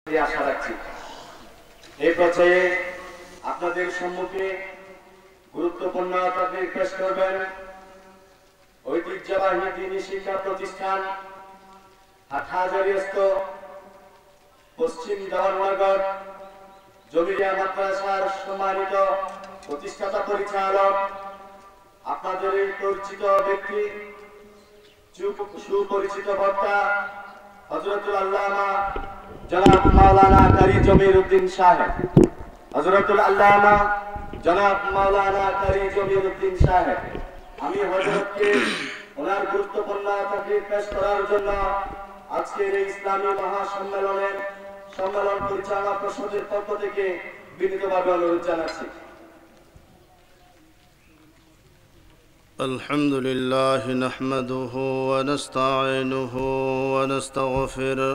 আশা রাখছি। এই পর্যায়ে আপনাদের সম্মুখে গুরুত্বপূর্ণ তাকরীর পেশ করবেন ঐতিহ্যবাহী দ্বীনি শিক্ষা প্রতিষ্ঠান হাটহাজারীস্থ পশ্চিম দেওয়াননগর জমিরিয়া মাদ্রাসার সম্মানিত প্রতিষ্ঠাতা পরিচালক, আপনাদের এই পরিচিত ব্যক্তি, সুপরিচিত বক্তা হযরতুল আল্লামা জনাব মাওলানা কারি জমির উদ্দিন সাহেব। হযরতুল আল্লামা জনাব মাওলানা কারি জমির উদ্দিন সাহেব, আমি হযরতকে ওনার গুরুত্বপূর্ণ তাকরীর পেশ করার জন্য আজকের এই ইসলামী মহাসম্মেলনের সম্মেলন পরিচালনা পরিষদের পক্ষ থেকে বিনীতভাবে অনুরোধ জানাচ্ছি। الحمد لله نحمده ونستعينه ونستغفره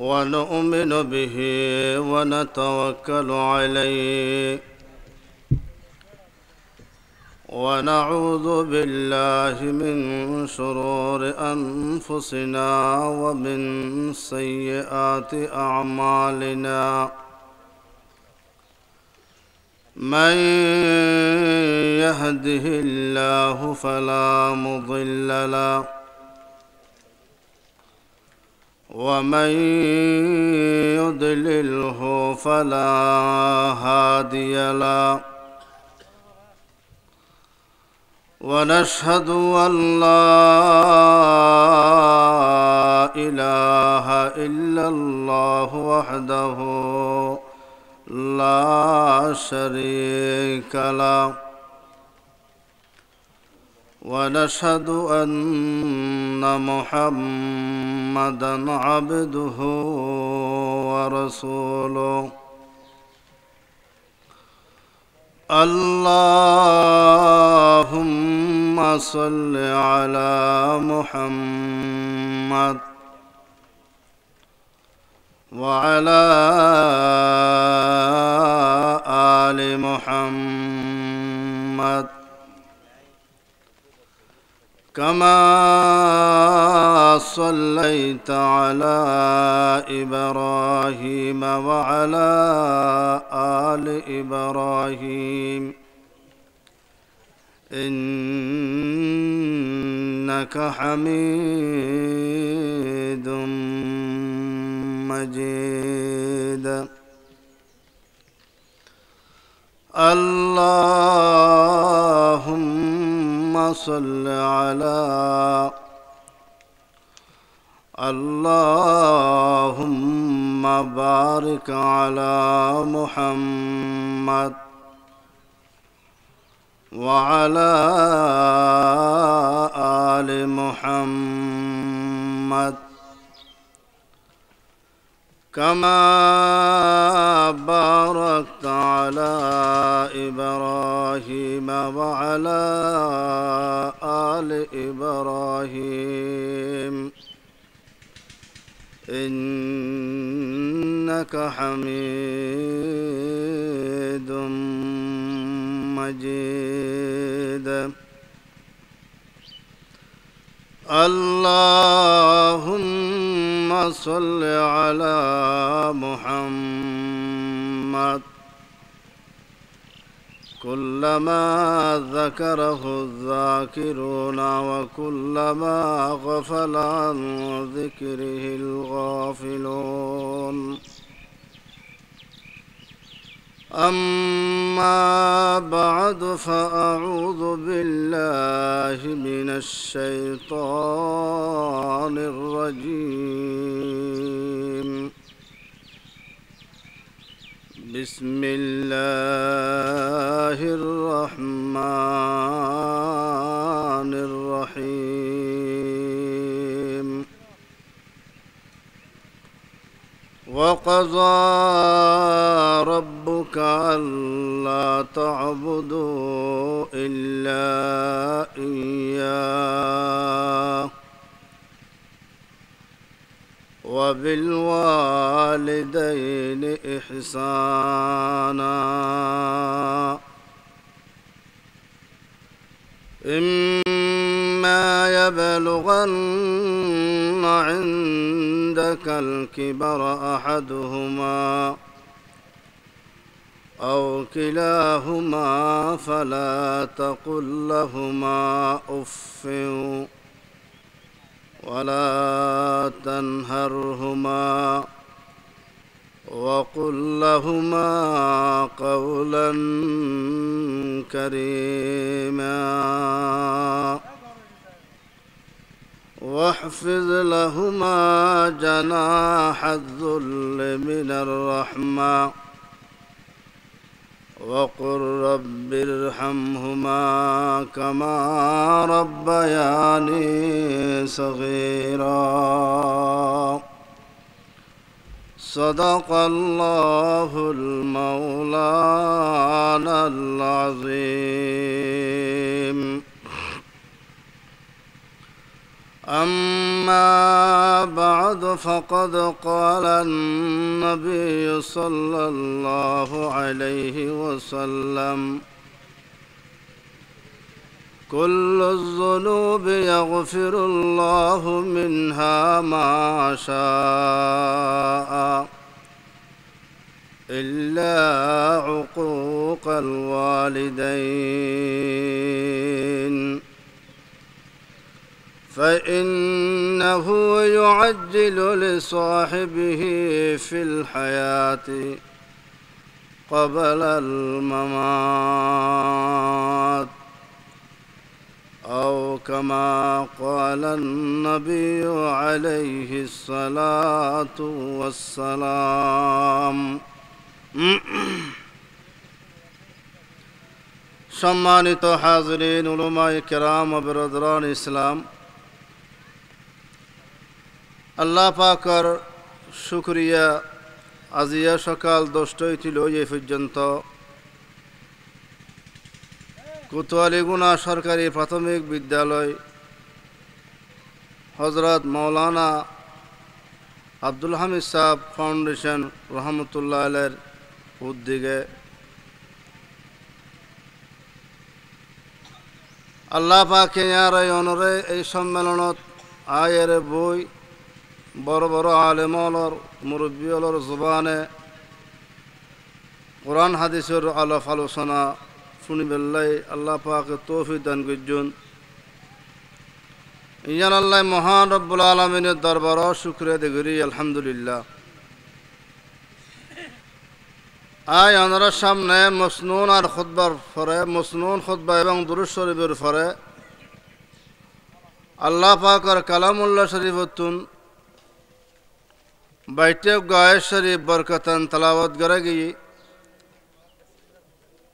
ونؤمن به ونتوكل عليه ونعوذ بالله من شرور أنفسنا ومن سيئات أعمالنا من يهده الله فلا مضل له ومن يضلله فلا هادي له ونشهد أن لا إله إلا الله وحده لا شريك له ونشهد أن محمدًا عبده ورسوله اللهم صل على محمد وعلى آل محمد كما صليت على إبراهيم وعلى آل إبراهيم إنك حميد مجيد اللهم صل على اللهم بارك على محمد وعلى آل محمد كما باركت على إبراهيم وعلى آل إبراهيم إنك حميد مجيد اللهم صل على محمد كلما ذكره الذاكرون وكلما غفل عن ذكره الغافلون أما بعد فأعوذ بالله من الشيطان الرجيم بسم الله الرحمن الرحيم وقضى ربك ألا تعبدوا إلا إياه وبالوالدين إحسانا إما يبلغن عندك عندك الكبر أحدهما أو كلاهما فلا تقل لهما أف ولا تنهرهما وقل لهما قولا كريما واحفظ لهما جناح الذل من الرحمة وقل رب ارحمهما كما ربياني صغيرا صدق الله المولانا العظيم أما بعد فقد قال النبي صلى الله عليه وسلم كل الذنوب يغفر الله منها ما شاء إلا عقوق الوالدين فإنه يعجل لصاحبه في الحياة قبل الممات أو كما قال النبي عليه الصلاة والسلام সম্মানিত হাজরিন উলামায়ে কেরাম ও বিরাদরান ইসলাম আল্লাহ পাকের শুকরিয়া আজিয়া সকাল 10টায় ছিল এই পর্যন্ত কোতোয়ালিগুনা সরকারি প্রাথমিক বিদ্যালয় হযরত মাওলানা আব্দুল হামিদ সাহেব ফাউন্ডেশন রহমতুল্লাহ আলাইহির উদ্যোগে আল্লাহ পাকে ইয়ার অনরে এই সম্মেলনত আয়ের বই বড় বড় আলেমর মুরব্বীর জবানে কোরআন হাদিসের আলাপ আলোচনা শুনিবেলাই আল্লাহ পাকে তৌফিক দান করুন ইয়ান আল্লাহ মহান রব্বুল আলামিনের দরবার শুকরিয়া দেগরি আলহামদুলিল্লাহ আয় আনার সামনে মসনুন আর খুতবার পরে মসনুন খুতবা এবং দুরূদ শরীফের পরে আল্লাহ পাকের কালামুল্লাহ শরীফতুন বাইতে গায়ে শরীফ বরকতান তেলাওয়াত করে গিয়ে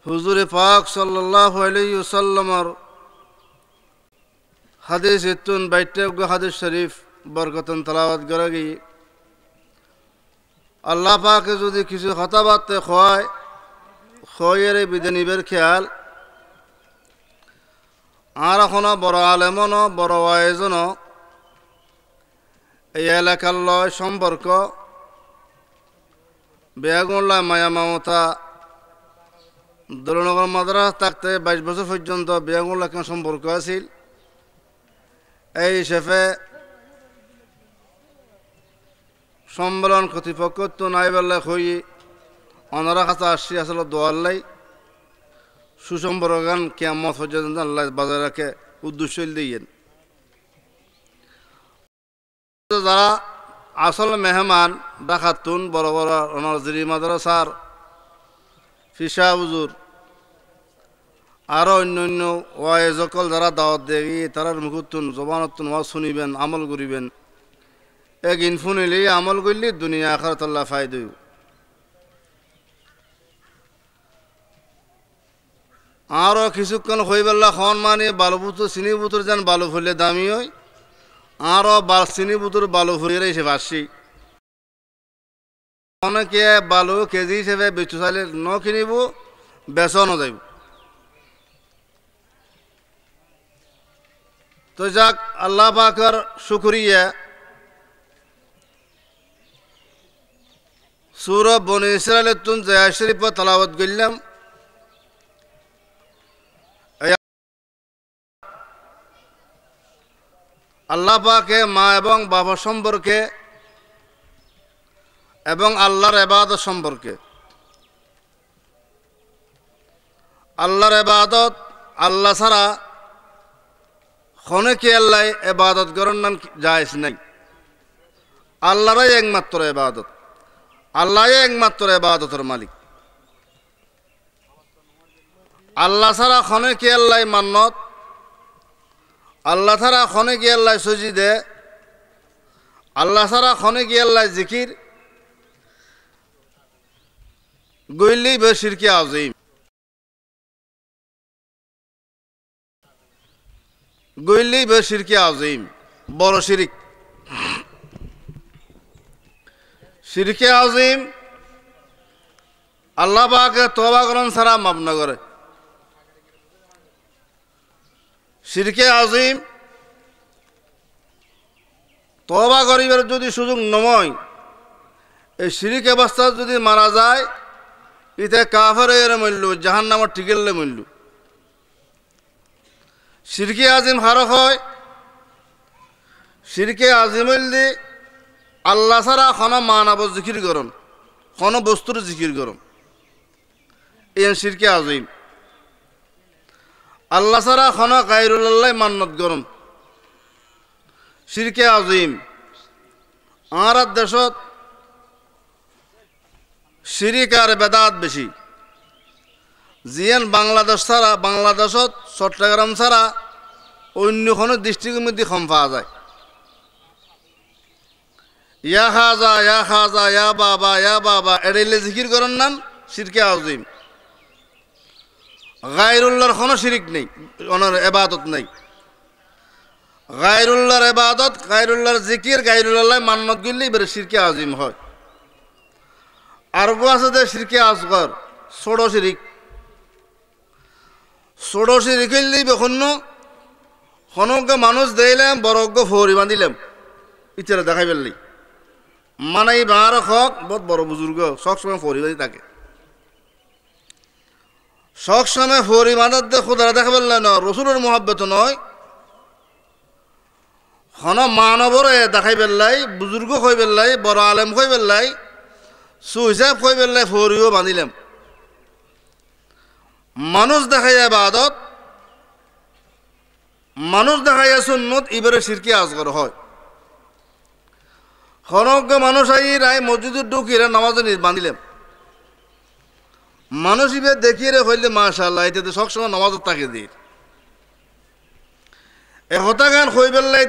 হুজুর পাক সাল্লাল্লাহু আলাইহি ওয়াসাল্লামের হাদিস ইতুন বাইতে হাদিস শরীফ বরকতান তেলাওয়াত করে গিয়ে আল্লাহ পাকে যদি কিছু কথাবার্তা খয়ের বিধানিবের খেয়াল আর এখনো বড় আলেমন বড় আয়োজন এই এলাকার লয় সম্পর্ক বেয়াগুল্লাহ মায়া মমতা দলনগর মাদ্রাসা থাকতে 22 বছর পর্যন্ত বেয়াগুল্লাহ কেন সম্পর্ক আছিল এই হিসেবে সম্মেলন কর্তৃপক্ষ তো নাই বেলা হই অনারা কাছে আসছি আসলে দোয়াল্লাই সুসম্পর্কান কিয়ামত পর্যন্ত আল্লাহ বাজার রাখে উদ্দেশ্য দিয়েন যারা আসল মেহমান ডাকাতুন বড় বড় অনারজিরি মাদ্রাসার ফিসা হুজুর আরও অন্য অন্য ওয়াইজকল যারা দাওয়াত দেয় তারার মুখতুন জবানতুন ওয়াজ শুনিবেন আমল করিবেন এক ইনফুনিলি আমল করলি দুনিয়া আখিরাত আল্লাহ ফায়দা আরও কিছুক্ষণ হইবেলা খন মানে বালু বুতুর চিনি বুতুর যেন বালু ফুললে দামি হয় আরও চিনি বুতুর বালু ফুলিয়ে এসে বাসি অনেকে বালু কেজি হিসেবে বেচু চাইলে ন কিনিব বেচন যাইব তো যাক আল্লাহ পাকের শুকরিয়া সূরা বনী ইসরাইলের তুন জায়া শরীফ তেলাওয়াত করলাম আল্লাহ পাকে মা এবং বাবা সম্পর্কে এবং আল্লাহর ইবাদত সম্পর্কে। আল্লাহর ইবাদত আল্লাহ ছাড়া খনে আল্লাহ ইবাদত করার নাম জায়েজ নাই। আল্লাহরই একমাত্র ইবাদত, আল্লাহই একমাত্র ইবাদতের মালিক। আল্লাহ ছাড়া খনে আল্লাহ মান্নত, আল্লাহ ছাড়া খনে আল্লাহ সজিদে, আল্লাহ ছাড়া খনে আল্লাহ জিকির গইলি বে শিরকে আযীম, গইলি বে শিরকে আযীম, বড় শিরিক। শিরকে আযীম আল্লাহ পাকে তওবা করন ছাড়া মাফ না করে। শিরকে আযীম তওবা করিবার যদি সুযোগ নয়, এই শিরিক অবস্থা যদি মারা যায়, ইতে কাফের এর মূল্য, জাহান্নামের টিকেলে মূল্য। শিরকে আযীম হারক হয়, শিরকে আযীম হইলে আল্লাহ ছাড়া কোনো মানব জিকির করন, কোনো বস্তুর জিকির করন, এই শিরকে আযীম। আল্লাহ ছাড়া কোনো গায়রুল্লাহ মান্নত করন, শিরকে আযীম। আমার দেশত শিরিক আর বেদাত বেশি। জিয়ান বাংলাদেশ ছাড়া, বাংলাদেশত চট্টগ্রাম ছাড়া অন্য কোনো ডিস্ট্রিক্টের মধ্যে কম পাওয়া যায়। ইয়া খাজা, ইয়া খাজা, ইয়া বাবা, ইয়া বাবা এড়াইলে জিকির করেন নাম শিরকে আযীম। গায়রুল্লাহর কোনো শিরিক নেই, ওনার ইবাদত নেই। গায়রুল্লাহর ইবাদত, গায়রুল্লাহর জিকির, গায়রুল্লাহ মান্নত করলে এবারে শিরকে আযীম হয়। আর আছে যে শিরকে আসগর, ছোট শিরিক। ছোট শিরিক হইলেই বেখন্য খনজ্ঞ মানুষ দিলাম, বড়জ্ঞ ফৌরি বাঁধিলাম, ইচ্ছা দেখাই ফেললি মানে এই বাঁর হক বহুত বড় বুজুর্গ সবসময় ফৌরি বাঁধি থাকে। সবসময় ফৌরি বাঁধার দিয়ে খোদারা দেখা ফেললে না, রসুলের মহাব্বত নয়, খন মানবরে দেখাই ফেললাই, বুজুর্গ হয়ে ফেললাই, বড় আলেম হয়ে ফেললাই, সুহিসাব হয়ে ফেললাই, ফৌরিও বাঁধিলাম। মানুষ দেখাই ইবাদত, মানুষ দেখাই সুন্নত, এবারে শিরকে আসগর হয়। খনজ্ঞ মানুষ আই রায় মসজিদের ঢুকিয়ে নামাজ বাঁধিলাম। মানুষ ইবে দেখিয়ে হইলে মাশাআল্লাহ, এটাতে সবসময় নামাজ তাকে দিয়ে এহতা গান হয়ে ফেললাই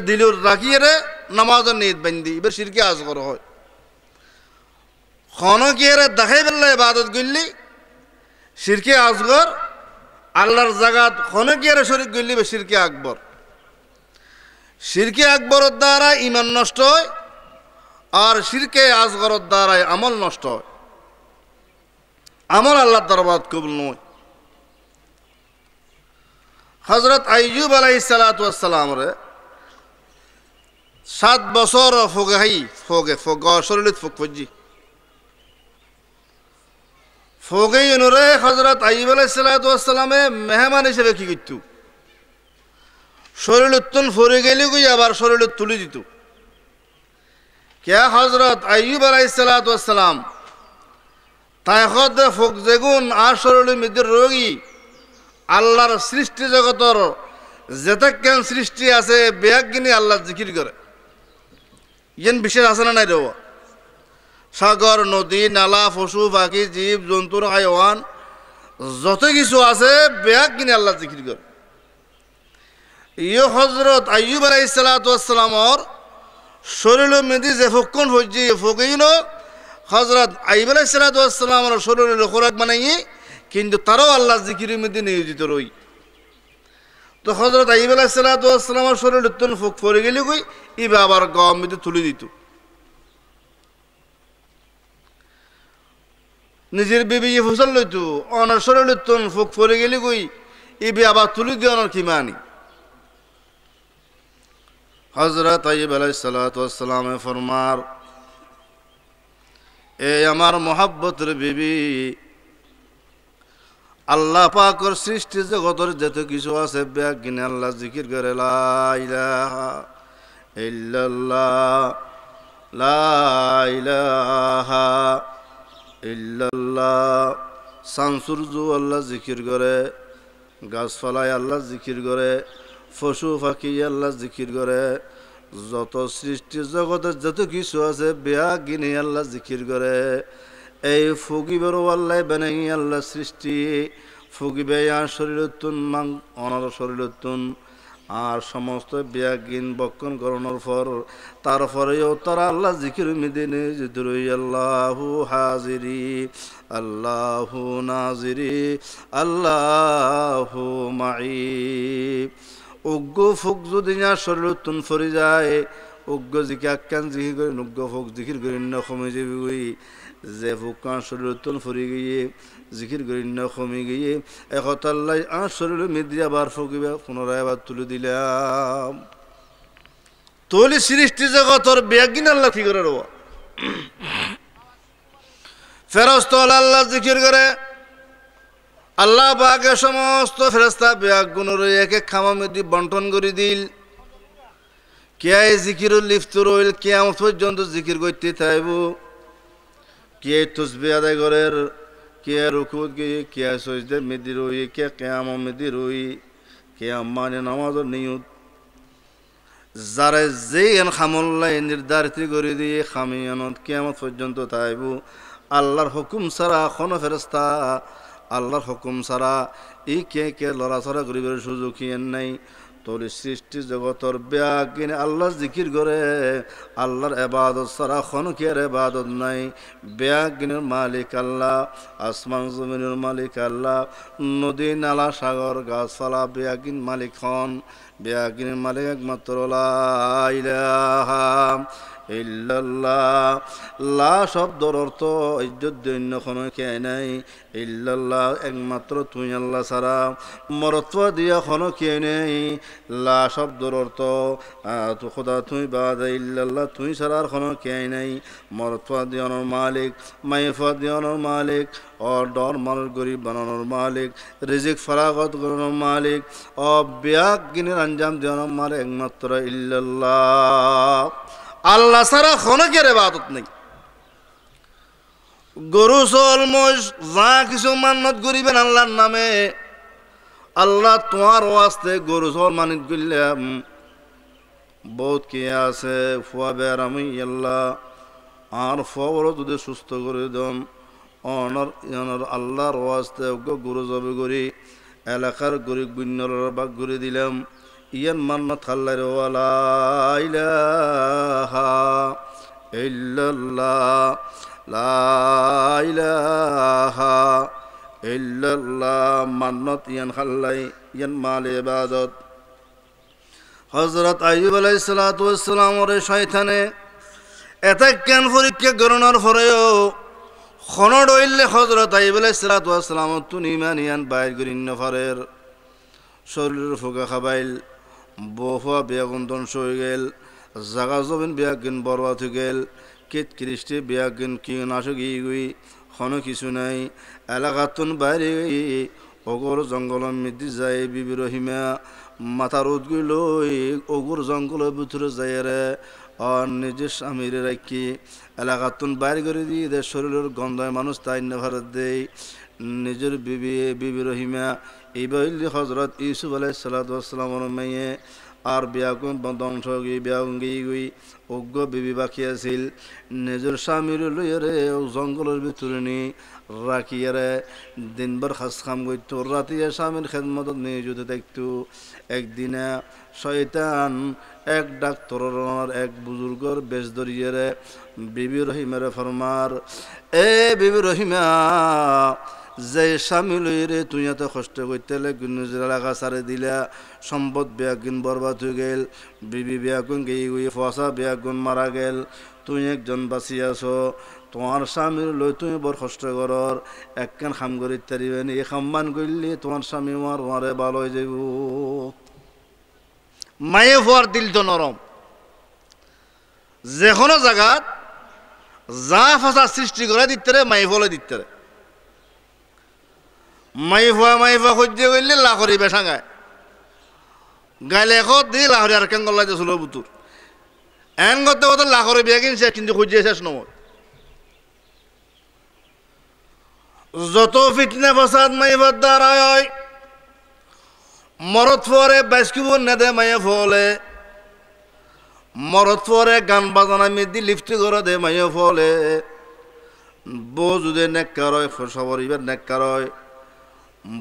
দিল রাখিয়ে নামাজের নিয়ত বান্ধি, এবার শিরকে আসগর হয়। খনকিয়ে দেখাই ফেললাই ইবাদত করলি শিরকে আসগর। আল্লাহর জাগাত খনকিয়ে শরীক করলি শিরকে আকবর। শিরকে আকবরের দ্বারা ইমান নষ্ট হয়, আর শিরকে আসগরের দ্বারাই আমল নষ্ট হয়। আমল আল্লাহর দরবার কবুল নয়। হযরত আইয়ুব আলাইহিস সালাতু ওয়াস সালাম রে 7 বছর ফোগাই ফোগে শরীরত ফোকজি ফোগাই নরে হযরত আইয়ুব আলাইহিস সালাতু ওয়াস সালামে মেহমান হিসেবে কি করত, শরীরতুন ফরে গেলে কই আবার শরীরত তুলে দিত। কে হযরত আইয়ুব আলাইহিস সালাতু ওয়াস সালাম তাই খদ ফোক যেগুন আর শরীরের মধ্যে রোগী আল্লাহর সৃষ্টি জগতর যেতজ্ঞান সৃষ্টি আছে বেয়াজ্ঞানী আল্লাহ জিকির করে। ইয়েন বিশেষ আছে না নাই রে? সাগর, নদী, নালা, পশু পাখি, জীব জন্তুর, হাইওয়ান যত কিছু আছে বেয়াজ্ঞানী আল্লাহ জিকির করে। ইয়ে হযরত আইয়ুব আলাইহিস সালাতু ওয়াস সালামর শরীরের মধ্যে যে ফোকন হইছে ফোকইন হযরত আইয়ুব আলাইহিস সালাতু ওয়াস সালামর শরীরের খোরাক বানাইয়ে, কিন্তু তারাও আল্লাহ জিকিরের মধ্যে নিয়োজিত রই। তো হযরত আইয়ুব আলাইহিস সালাতু ওয়াস সালামর শরীরের তুন ফুক পড়ে গেলে কই ইবে আবার গম মধ্যে তুলে দিত। নিজের বিবি ফসল লইত, অনার শরীরের তুন ফুক পড়ে গেলে কই ইবে আবার তুলে দিয়ে অনার কি মানি। হযরত আইয়ুব আলাইহিস সালাতু ওয়াস সালামে ফরমার, এ আমার মোহাব্বতের বিবি, আল্লাহ পাকের সৃষ্টি জগতের যত কিছু আছে বেয়াজ্ঞানী আল্লাহ জিকির করে লা ইলাহা ইল্লাল্লাহ লা ইলাহা ইল্লাল্লাহ। সানসুরজু আল্লাহ জিকির করে, গাছপালায় আল্লাহ জিকির করে, পশু পাখি আল্লাহ জিকির করে, যত সৃষ্টি জগতের যত কিছু আছে বেয়া গিনে আল্লাহ জিকির করে। এই ফুগিবেরও আল্লাহ বানাই আল্লাহ সৃষ্টি, ফুগিবে আর শরীরতুন মাং অনার শরীরতুন, আর সমস্ত ব্যাগিন বক্ষণ করানোর পর তারপরেও তারা আল্লাহ জিকির মিদিনে জিদুরই আল্লাহু হাজিরি আল্লাহু নাজিরি আল্লাহু মাই। উগ্গ ফুক যদি না শরীরতুন ফরি যায়, উগ্গ জিকে আক্কান জিকির করে উগ্গ ফুক জিকির করে কমে যাবি, যে ফুকান শরীরতুন ফরি গিয়ে জিকির করি না কমে গিয়ে একতাল্লাই আর শরীর মিদ্রিয়া বার ফুকিবা পুনরায় আবার তুলে দিলাম। তলি সৃষ্টি জগতর ব্যাগিন আল্লাহ কি করে রবা ফেরস্ত আল্লাহ জিকির করে। আল্লাহ পাকে সমস্ত ফেরেশতা ব্যাগ গুণ একে খামা মেদি বন্টন করে দিল। কে জিকির লিপ্ত রইল, কিয়ামত পর্যন্ত জিকির করতে থাকব। কে তসবিহ আদায় করের, কে রুকুত গিয়ে, কে সজদার মেদি রই, কে কিয়াম মেদি রই, কে মানে নামাজের নিয়ত। যারা যেই খামল্লাই নির্ধারিত করে দিয়ে খামিয়ানত কিয়ামত পর্যন্ত থাকব। আল্লাহর হুকুম ছাড়া কোনো ফেরেশতা আল্লাহর হুকুম ছাড়া এই কে লড়াছড়া করিবার সুযোগ হিয়েন নাই। তোর সৃষ্টি জগতর ব্যাগিনে আল্লাহ জিকির করে, আল্লাহর এবাদত ছাড়া কোনো কি আর এবাদত নাই। ব্যাগিনের মালিক আল্লাহ, আসমান জমিনের মালিক আল্লাহ, নদী নালা সাগর গাছপালা ব্যাগিন মালিক হন। ব্যাগিনের মালিক একমাত্র লা ইলাহা ইল্লাল্লাহ। লা শব্দর অর্থ ইজ্জত দৈন্য কোনো কে নাই, ইল্লাল্লাহ একমাত্র তুই আল্লাহ ছাড়া মরত্ব দিয়া কোনো কে নেই। লা শব্দর অর্থ তো খোদা তুই বাদে, ইল্লাল্লাহ তুই ছাড়া আর কোনো কে নাই। মরত্ব দিয়ানোর মালিক, মাইফা দিয়ানোর মালিক, ও ডর মানুষ গরিব বানানোর মালিক, রিজিক ফরাগত করানোর মালিক, ও ব্যাগ গিনের আঞ্জাম দিয়ানোর মালিক একমাত্র ইল্লাল্লাহ। আল্লাহ ছাড়া খনকের ইবাদত নেই। গরু চল মোষ যা কিছু মান্নত করিবেন আল্লাহর নামে, আল্লাহ তোমার ওয়াস্তে গরু চল মানিত করলাম। বহুত কি আছে ফুয়া বের আমি আল্লাহ আর ফুয়া যদি সুস্থ করে দেন অনর আল্লাহর ওয়াস্তে গরু জবে করি এলাকার গরিব গুণ্যর বাগ করে দিলাম। ইয়ান মান্নত খাল্লার ওয়ালা ইলাহা ইল্লাল্লাহ লা ইলাহা ইল্লাল্লাহ। মান্নত ইয়ান খাল্লাই ইয়ান মাল ইবাদত। হযরত আইয়ুব আলাইহিস সালাতু ওয়াস সালামের শয়তানে এত জ্ঞান পরীক্ষা গণনার পরেও খনড হইলে হযরত আইয়ুব আলাইহিস সালাতু ওয়াস সালাম তুন ঈমান ইয়ান বাইর করিন নফরের শরীরের ফুকা খাবাইল। বহুয়া বেয়াগুন ধ্বংস হয়ে গেল, জাগা জমিন বেয়াগুন বরবাদ হয়ে গেল, কেত খ্রিস্টি বেয়াগুন কি নাশক গই কোনো কিছু নাই। এলাকাতুন বাইরে অগর জঙ্গল মিদি যায় বিবি রহিমা মাথা রোদ গইল অগর জঙ্গলের ভিতরে যায় রে আর নিজের স্বামীর রাখি এলাকাতুন বাইরে করে দিয়ে এদের শরীরের গন্ধায় মানুষ তাই ভারত দেয়। নিজের বিবি রহিমা এইবার হজরত ইউসুফ আলাইহিস সালাতু ওয়াস সালামের মেয়ে আর বিয়াগুন ধ্বংস গিয়ে বিয়াগুন গিয়ে গই অজ্ঞ বিবি বাকি আছিল। নিজের স্বামীর লইয়ারে জঙ্গলের ভিতরে নি রাখিয়ারে দিনবার খাস খাম করতো, রাতিয়া স্বামীর খেদমত নিয়ে যদি দেখতো। একদিনে শয়তান এক ডাক্তরের এক বুজুর্গর বেশ ধরিয়ারে বিবি রহিমারে ফরমার, এ বিবি রহিমা যে স্বামী লইরে তুই এত কষ্ট করতে নিজের এলাকা সারে দিলা, সম্পদ বেয়াগুন বরবাদ হয়ে গেল, বিবি বেয়াগুন গিয়ে গিয়ে ফসা বেয়াগুন মারা গেল, তুই একজন বাঁচি আছো। তোমার স্বামীর লই তুমি বড় কষ্ট করর একখান খাম করি তারিবেন, এই খাম্মান করলে তোমার স্বামী মারে ভালো হয়ে যাব। মায়ে হওয়ার দিল তো নরম, যে কোনো জায়গাত যা ফাঁসা সৃষ্টি করে দিতে রে মাই ফলে দিতে রে। মাইফা সহ্য করলে লাহরি বেসাঙায় গাইলে এখন দিয়ে লাহরি আর কেন গল্লাই দিয়েছিল বুতুর এন করতে কত লাখরে বিয়া কিনছে কিন্তু খুঁজিয়ে শেষ নয় যত ফিতনা ফসাদ মাইবার দ্বারা হয় মরত পরে বাইস্কিব নেদে মাইয়া ফলে মরত পরে গান বাজানা মেদি লিফটি করে দে মাইয়া ফলে বউ যদি নেককার হয় সপরিবার নেককার হয়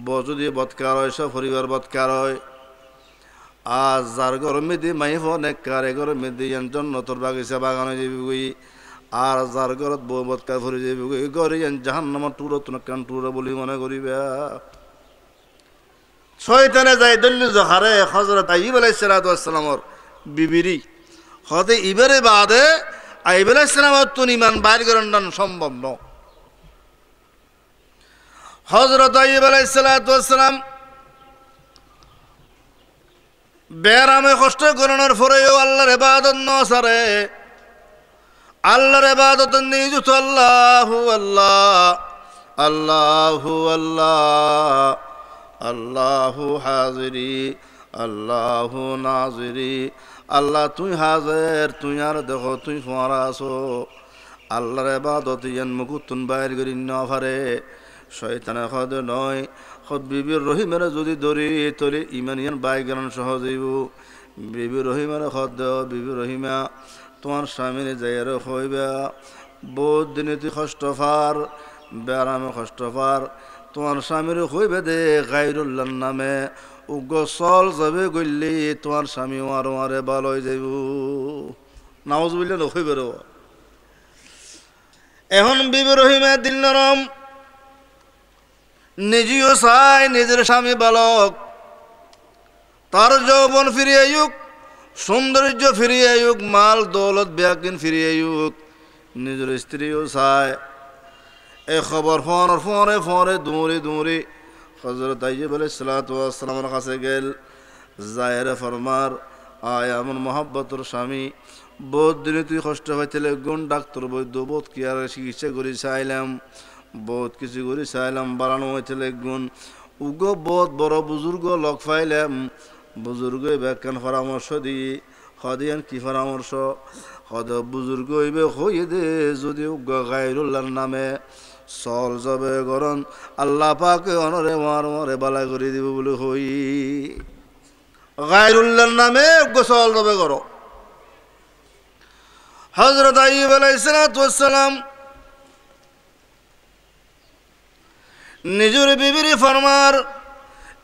বউ যদি বৎকার হয় সপরিবার বৎকার হয় আর যার ঘর মেদি মাইফ নেককার এ ঘর মেদি জন্নতর বাগিচা বাগানে যাবি আর যার ঘরত বউ বৎকার ফুরি যাবি ঘরে জাহান্নামা টুরত কান টুরা বলি মনে করিবে শয়তানে যাই দল্লু জহারে হযরত আইয়ুব আলাইহিস সালামের বিবিরি হতে ইবারে বাদে আইয়ুব আলাইহিস সালামের তুন ঈমান বাইর করান সম্ভব ন হযরত আইয়ুব আলাইহিস সালাম বেরামে কষ্ট করানোর পরেও আল্লাহর ইবাদত ন সারে আল্লাহর ইবাদত নিযুত আল্লাহু আল্লাহ আল্লাহু আল্লাহ আল্লাহু হাজিরি আল্লাহু নাজিরি আল্লাহ তুই হাজির তুই আর দেখো তুই ফোয়ারা আছো আল্লাহর ইবাদত ইয়ান মুকুতুন বাইর করি ন পারে শয়তানে খদ নয় খদ বিবির রহিমের যদি দরি তলি ইমানিয়ান বাইগান সহজ হইব বিবি রহিমের খদ বিবি রহিমা তোমার স্বামীর যাইয়ার হইবা বহুত দিনে তুই কষ্ট পার বেড়ামে কষ্ট পার তোমার স্বামীর হইবে দে গায়রুল্লাহর নামে উগ্র চল যাবে গইলি তোমার স্বামী আরো আরে ভালো হয়ে যাইব নামাজ বললে নখইবে র এখন বিবি রহিমা দিল নরম নিজেও চাই নিজের স্বামী বালক তার যৌবন ফিরিয়ে আয়ুক সৌন্দর্য ফিরিয়ে আয়ুক মাল দৌলত ব্যাকিন ফিরিয়ে আয়ুক নিজের স্ত্রীও চায় এই খবর ফোনে ফোনে দৌড়ি হযরত আইয়ুব আলাইহিস সালামের কাছে গেল জায়ের ফরমার আয় আমার মহব্বতর স্বামী বহুত দিনে তুই কষ্ট পাইছিলে গুণ ডাক্তার বৈদ্য বহুত কি আর চিকিৎসা করে চাইলাম বহুত কিছু করে চাইলাম বাড়ানো হয়েছিল গুণ উগো বহুত বড় বুজুর্গ লগ পাইলাম বুজুর্গ ব্যাখ্যান পরামর্শ দিয়ে হদিয়ান কি পরামর্শ হদ বুজুর্গ হইবে হইয়ে দে যদি উগ্র গায়রুল্লাহর নামে চল যাবে গরণ আল্লাহ পাকে অনরে মরে বালা করে দিব বলে হই গায়রুল্লাহর নামে উগ্র চল যাবে গর হযরত আইয়ুব আলাইহিস সালাম নিজের বিবির ফরমার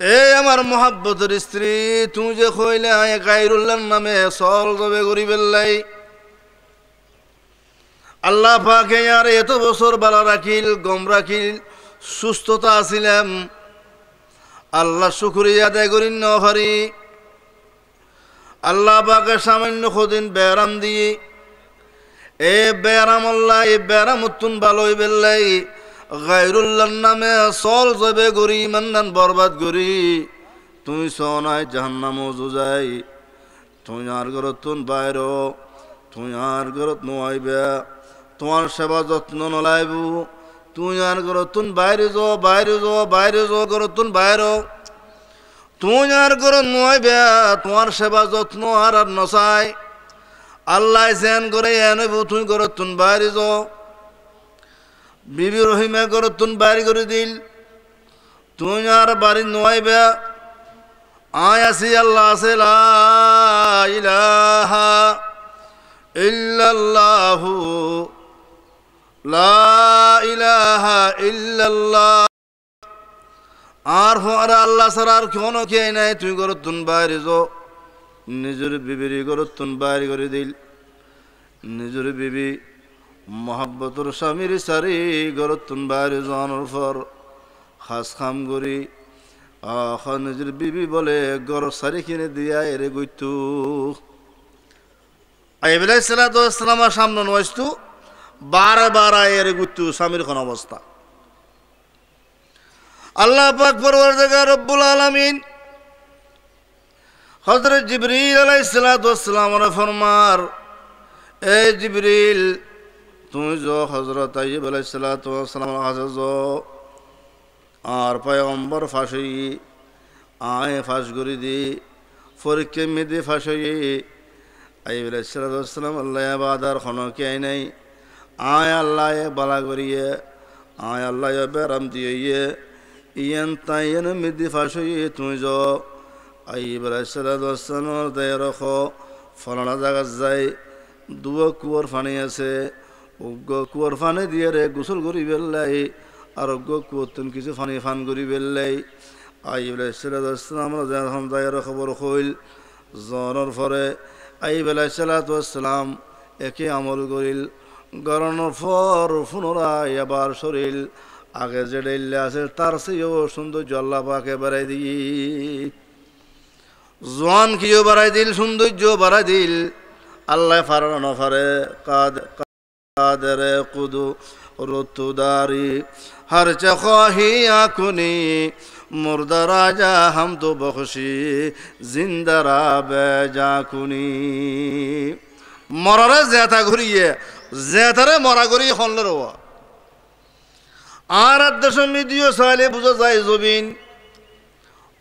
এ আমার মোহাব্বতের স্ত্রী তুমি যে কইলে গায়রুল্লাহর নামে চল যাবে করি বেল্লাই আল্লাহ পাকে আর এত বছর বালা রাখিল গম রাখিল সুস্থতা আছিলাম আল্লাহ শুকরিয়া আদায় করি ন পারি আল্লাহ পাকে সামান্য কদিন ব্যারাম দিয়ে এ ব্যারাম আল্লাহ এ ব্যারাম উত্তুন ভালোই বেল্লাই গায়রুল্লাহর নামে চল যাবে গরি ইমানদান বরবাদ করি তুই সোনাই জাহান্নামও জুজাই তুই আর ঘরত তুন বাইর তুই আর ঘরত নোয়াইবে তোমার সেবা যত্ন নলাইব তুই আর ঘরত তুন বাইরে যো ঘরত তুন বাইর তুই আর ঘরত নোয়াইবে তোমার সেবা যত্ন আর নচাই আল্লাহ জেন করে এনেব তুই ঘরত তুন বাইরে যাও বিবি রহিমা করে তুন বাইর করে দিল তুই আর বাড়ি নোয়াইবে আয় আসি আল্লাহ আছে লা ইলাহা ইল্লাল্লাহু লা ইলাহা ইল্লাল্লাহ আর হরে আল্লাহ ছাড়া আর কোনো কে নাই তুই করে তুন বাইরে যো নিজের বিবির করে তুন বাইর করে দিল নিজের বিবি মহাব্বতর স্বামীর সারি গরতুন বাইরে জানোর পর খাস খাম করি নিজের বিবি বলে গর সারি কিনে দিয়া এরে গইতু আইয়ুব আলাইহিস সালামের সামনে নয়স্তু বারে এরে গইতু স্বামীর কোন অবস্থা আল্লাহ পাক পরওয়ারদিগার রব্বুল আলামিন হযরত জিবরিল আলাইহিস সালামের ফরমার এ জিবরিল তুই যো হযরত আইয়ুব আলাইহিস সালামের কাছে যো আর পয়গম্বর ফাঁসি আয় ফাঁস করে দি পরীক্ষা মেদে ফাঁসি আইব আলাইহিসসালাম আল্লাহ বাদার খনকে নাই আয় আল্লাহ বালা করিয়ে আয় আল্লাহ বেরাম দিয়ে ইয়ান তাইন মিদি ফাঁসিয়ে তুই য আইব আলাইহিসসালাম দেয় রখো ফলানা জায়গা যায় দুয়ো কুয়োর পানি আছে উগ্র কুয়োর পানি দিয়ে রে গোসল করি বেললাই আর অজ্ঞ কুয়োর কিছু পানি ফান করি বেললাই আইব আলাইহিসসালাম যখন দায়ের খবর হইল জনের পরে আইব আলাইহিসসালাম একে আমল করিল গরনের পর পুনরায় আবার শরীর আগে যে ডেলে আছে তার চেয়েও সৌন্দর্য আল্লাহ পাকে বাড়াই দিই জোয়ান কিও বাড়াই দিল সৌন্দর্য বাড়াই দিল আল্লাহ ফারানো নফারে কাদরে কুদু রতুদারি हर चखवाही आकुनी मुर्दा राजा हम तो बख्शी जिंदा राबे जाकुनी मरारे ज़्यादा घुरिए ज़्यादा मरा घुरी खल्ले रवा आराध दशमी दियो साले बुझा जाए ज़ुबिन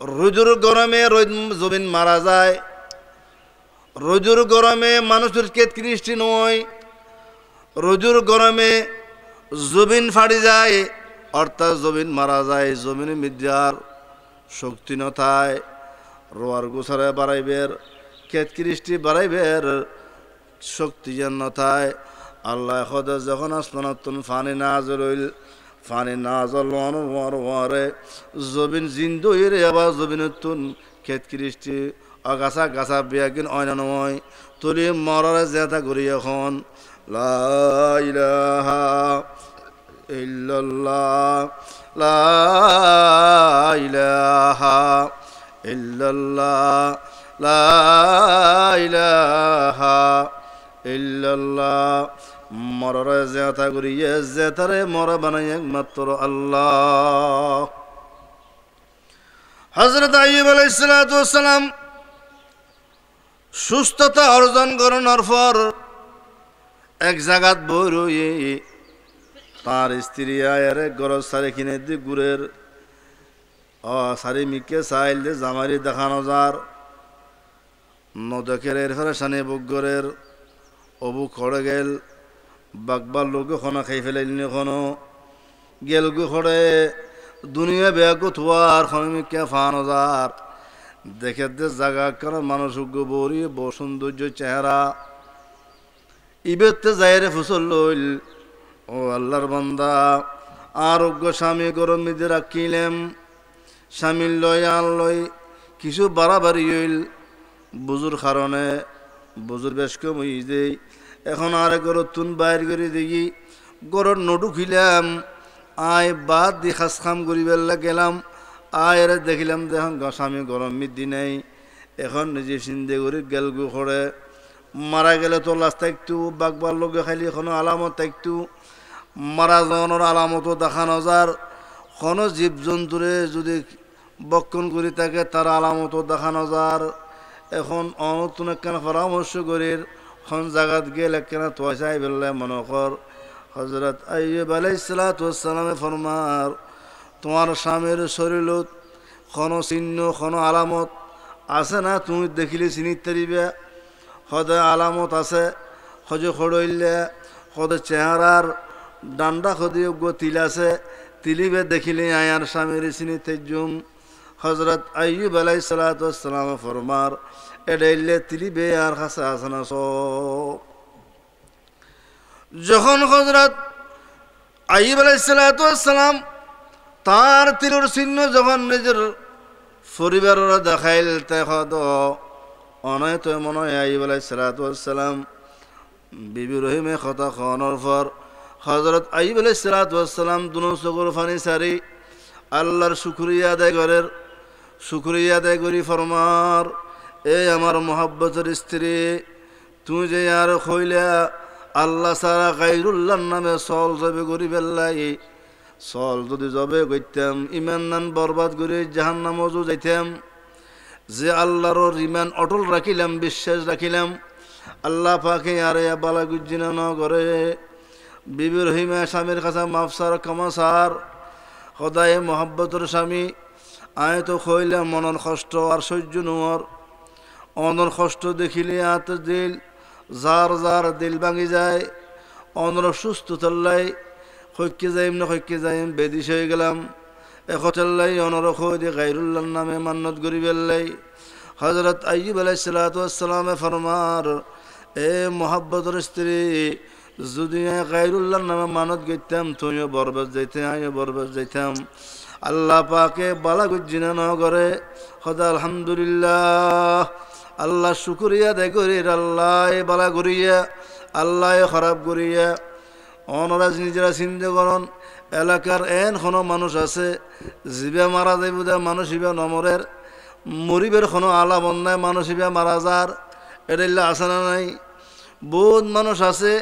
रुजुर गरमे ज़ुबिन मारा जाए रुजुर गरमे मानुषर केत कृष्टि नय रुजुर गरमे ज़ुबिन फाड़ी जाए অর্থাৎ জমিন মারা যায় জমিনের মিদ্যার শক্তি নথায় রোয়ার গোসারে বাড়াইবের ক্ষেত কৃষ্টি বাড়াইবের শক্তি যেন নথায় আল্লাহ খোদা যখন আসমানাতুন ফানি নাজল হইল ফানি নাজল ওয়ারে জমিন জিন্দু হইরে আবার জমিনতুন ক্ষেত কৃষ্টি অগাছা গাছা বিয়াকিন অয়না নয় তুলি মরারে জেতা করি এখন লা ইলাহা ইল্লাল্লাহ লা ইলাহা ইল্লাল্লাহ লা ইলাহা ইল্লাল্লাহ মরারে জেতা করিয়ে জেতারে মরা বানাই একমাত্র আল্লাহ হযরত আইয়ুব আলাইহিস সালাতু ওয়াস সালাম সুস্থতা অর্জন করার পর এক জায়গাত বইরই তার স্ত্রী আয়ের গরজ সারে কিনে দি গুড়ের সারি মিকে চাইল দে জামারি দেখানো যার নদকের এর ফেরে সানে বগরের অবু খড়ে গেল বাগবার লোকে খনা খাই ফেলাইল এখনো গেল গো খড়ে দুনিয়া বেগো থুয়ার খন মিকে ফানো যার দেখে দে জায়গা কারণ মানুষ উগ্র বরি বড় সৌন্দর্য চেহারা ইবেতে যাইরে ফুসল লইল ও আল্লাহর বান্দা আরোগ্য স্বামী গরম মিদে রাখিলেম স্বামীর লয় আন লয় কিছু বাড়াবাড়ি হইল বুজুর কারণে বুজুর বেশ কম হই দেই এখন আরে গরর তুন বাইর করে দেখি গরর নডু খিলাম আয় বাদ দি খাস খাম করিবেলা গেলাম আয় দেখিলাম দেখুন স্বামী গরম মিদি নেই এখন নিজে চিন্তা করি গেল গু খড়ে মারা গেলে তো লাশ থাকতু বাগবার লগে খাইলে এখনো আলামত থাকতু মারা যাওয়ানোর আলামতও দেখানো যার কোনো জীবজন্তুরে যদি বক্ষণ করি থাকে তার আলামতও দেখানো যার এখন অনতুন একখানা পরামর্শ করির খন জায়গাত গেলে একখানা তোয়াশাই বেললে মনে কর হজরত আইয়ুব আলাইহিস সালামে ফরমার তোমার স্বামীর শরীরত কোনো চিহ্ন কোনো আলামত আছে না তুমি দেখিলে চিনিতে পারিবে হদে আলামত আছে হজে খড়ইলে হদে চেহারার ডান্ডা খদি তিল আছে তিলিবে দেখিলে আয়ার স্বামীর চিনি তেজুম হজরত আইয়ুব আলাইহিস সালাম ফরমার এডাইলে তিলিবে আর কাছে আছে না সব যখন হজরত আইয়ুব আলাইহিস সালাম তার তিলর চিহ্ন যখন নিজের পরিবারের দেখাইল তখন অনয় তো মনে হয় আইয়ুব আলাইহিস সালাম বিবি রহিমে কথা খাওয়ানোর পর হজরত আইয়ুব আলাইহিস সালাম দুনো চকুর ফানি সারি আল্লাহর শুকরিয়া আদায় করি ফরমার এই আমার মোহাব্বতের স্ত্রী তুই যে আর কইলা আল্লাহ সারা গায়রুল্লাহর নামে চল যাবে করি বেল্লাই চল যদি যাবে করতাম ইমান নান বরবাদ করে জাহান্নামও যাইতাম যে আল্লাহর ইমান অটল রাখিলাম বিশ্বাস রাখিলাম আল্লাহ পাকে আরে বালা গুজিনা ন করে বিবি রহিমা স্বামীর কাছে মাফসার কামাসার সদায় মোহাব্বতর স্বামী আয় তো কইলাম মনের কষ্ট আর সহ্য নোয়ার অনর কষ্ট দেখিলে আত দিল যার যার দিল ভাঙি যায় অনর সুস্থ চললাই হইকে যাইম না হইকে যাইম বেদিস হয়ে গেলাম একলাই অনর খোদে গাইরুল্লাহর নামে মান্নত করি বেল্লাই হযরত আইয়ুব আলাইহিস সালাতু ওয়াস সালামে ফরমার এ মোহাব্বতের স্ত্রী যদি গাইরুল্লাহর নামে মানত গইতাম তুমিও বরবাদ যাইতে আমিও বরবাদ যাইতাম আল্লাহ পাকে বালা গুজিনা ন করে খোদা আলহামদুলিল্লাহ আল্লাহ শুকরিয়া দে করি আল্লাহ বালা করিয়া আল্লাহ খারাপ করিয়া অনরা নিজেরা চিন্তা করন এলাকার কোনো মানুষ আছে জিবা মারা যাইব দে মানুষ ইবা নমরের মরিবের কোনো আলা বন্যায় মানুষ ইবা মারা যার এটা আছে না নাই বহুত মানুষ আছে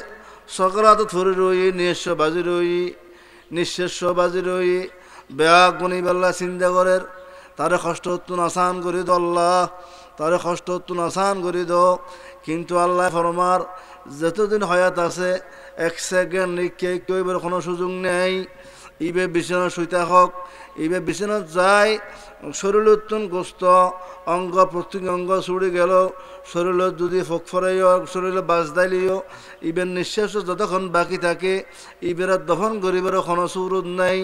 সকরাত থরি রই নিঃস্ব বাজি রই নিঃশেষ বাজি রই বেয়া গুণী বেল্লা চিন্তা করে তারে কষ্ট তুন আসান করি দ আল্লাহ তারে কষ্ট তুন আসান করি দ কিন্তু আল্লাহ ফরমার যতদিন হয়াত আছে এক সেকেন্ড নিকে কইবার কোনো সুযোগ নেই ইবে বিছানা শুইতে হোক ইবে বিছানাত যায় শরীরতুন গোস্ত অঙ্গ প্রত্যেক অঙ্গ চুড়ি গেল শরীরত যদি ফোক ফরাইও শরীরে বাজ দাইলিও ইবের নিঃশ্বাস যতক্ষণ বাকি থাকে ইবের দফন গরিবের কোনো সুরুদ নাই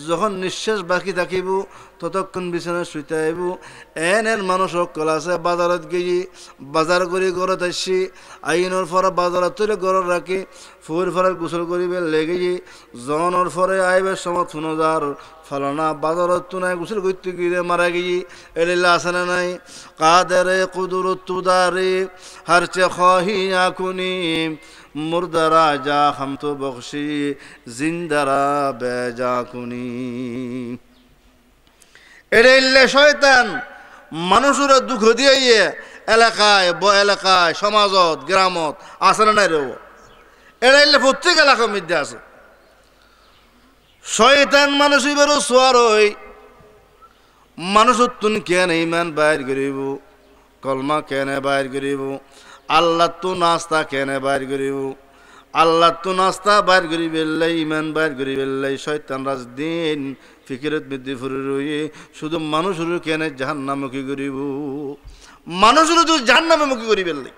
যখন নিঃশ্বাস বাকি থাকিব ততক্ষণ বিছানা শুইতে আইব এর মানুষ সকল আছে বাজারত গিয়ে বাজার করি ঘরত আসছি আইনের পরে বাজারত তুলে ঘরত রাখি ফুর ফরে গোসল করিবে লেগে জনের পরে আইবের সময় শুনো যার ফলানা বাজারত তুনায় গোসল করতে গিয়ে মারা গিয়ে এলিল্লা আছে না নাই কাদেরে কুদরত তুদারে হর চে খাহি আকুনি মুর্দারা যা হাম তো বখশি জিন্দারা বেজা কুনি এলিল্লা শয়তান মানুষের দুঃখ দিয়ে এলাকায় এলাকায় সমাজত গ্রামত আছে না নাই রে এলিল্লা প্রত্যেক এলাকার মধ্যে আছে শয়তান মানুষ এবারও সোয়ার হই মানুষ তুন কেন ইমান বাইর করিব কলমা কেনে বাইর করিব আল্লাহ তো নাস্তা কেনে বাইর করিব আল্লাহ তো নাস্তা বাইর করি বেল্লাই ইমান বাইর করি বেল্লাই শয়তান রাজ দিন ফিকিরত বৃদ্ধি ফুরে রয়ে শুধু মানুষের কেনে জাহান্নামুখী করিব মানুষের তো জাহান্নামুখী করি বেল্লাই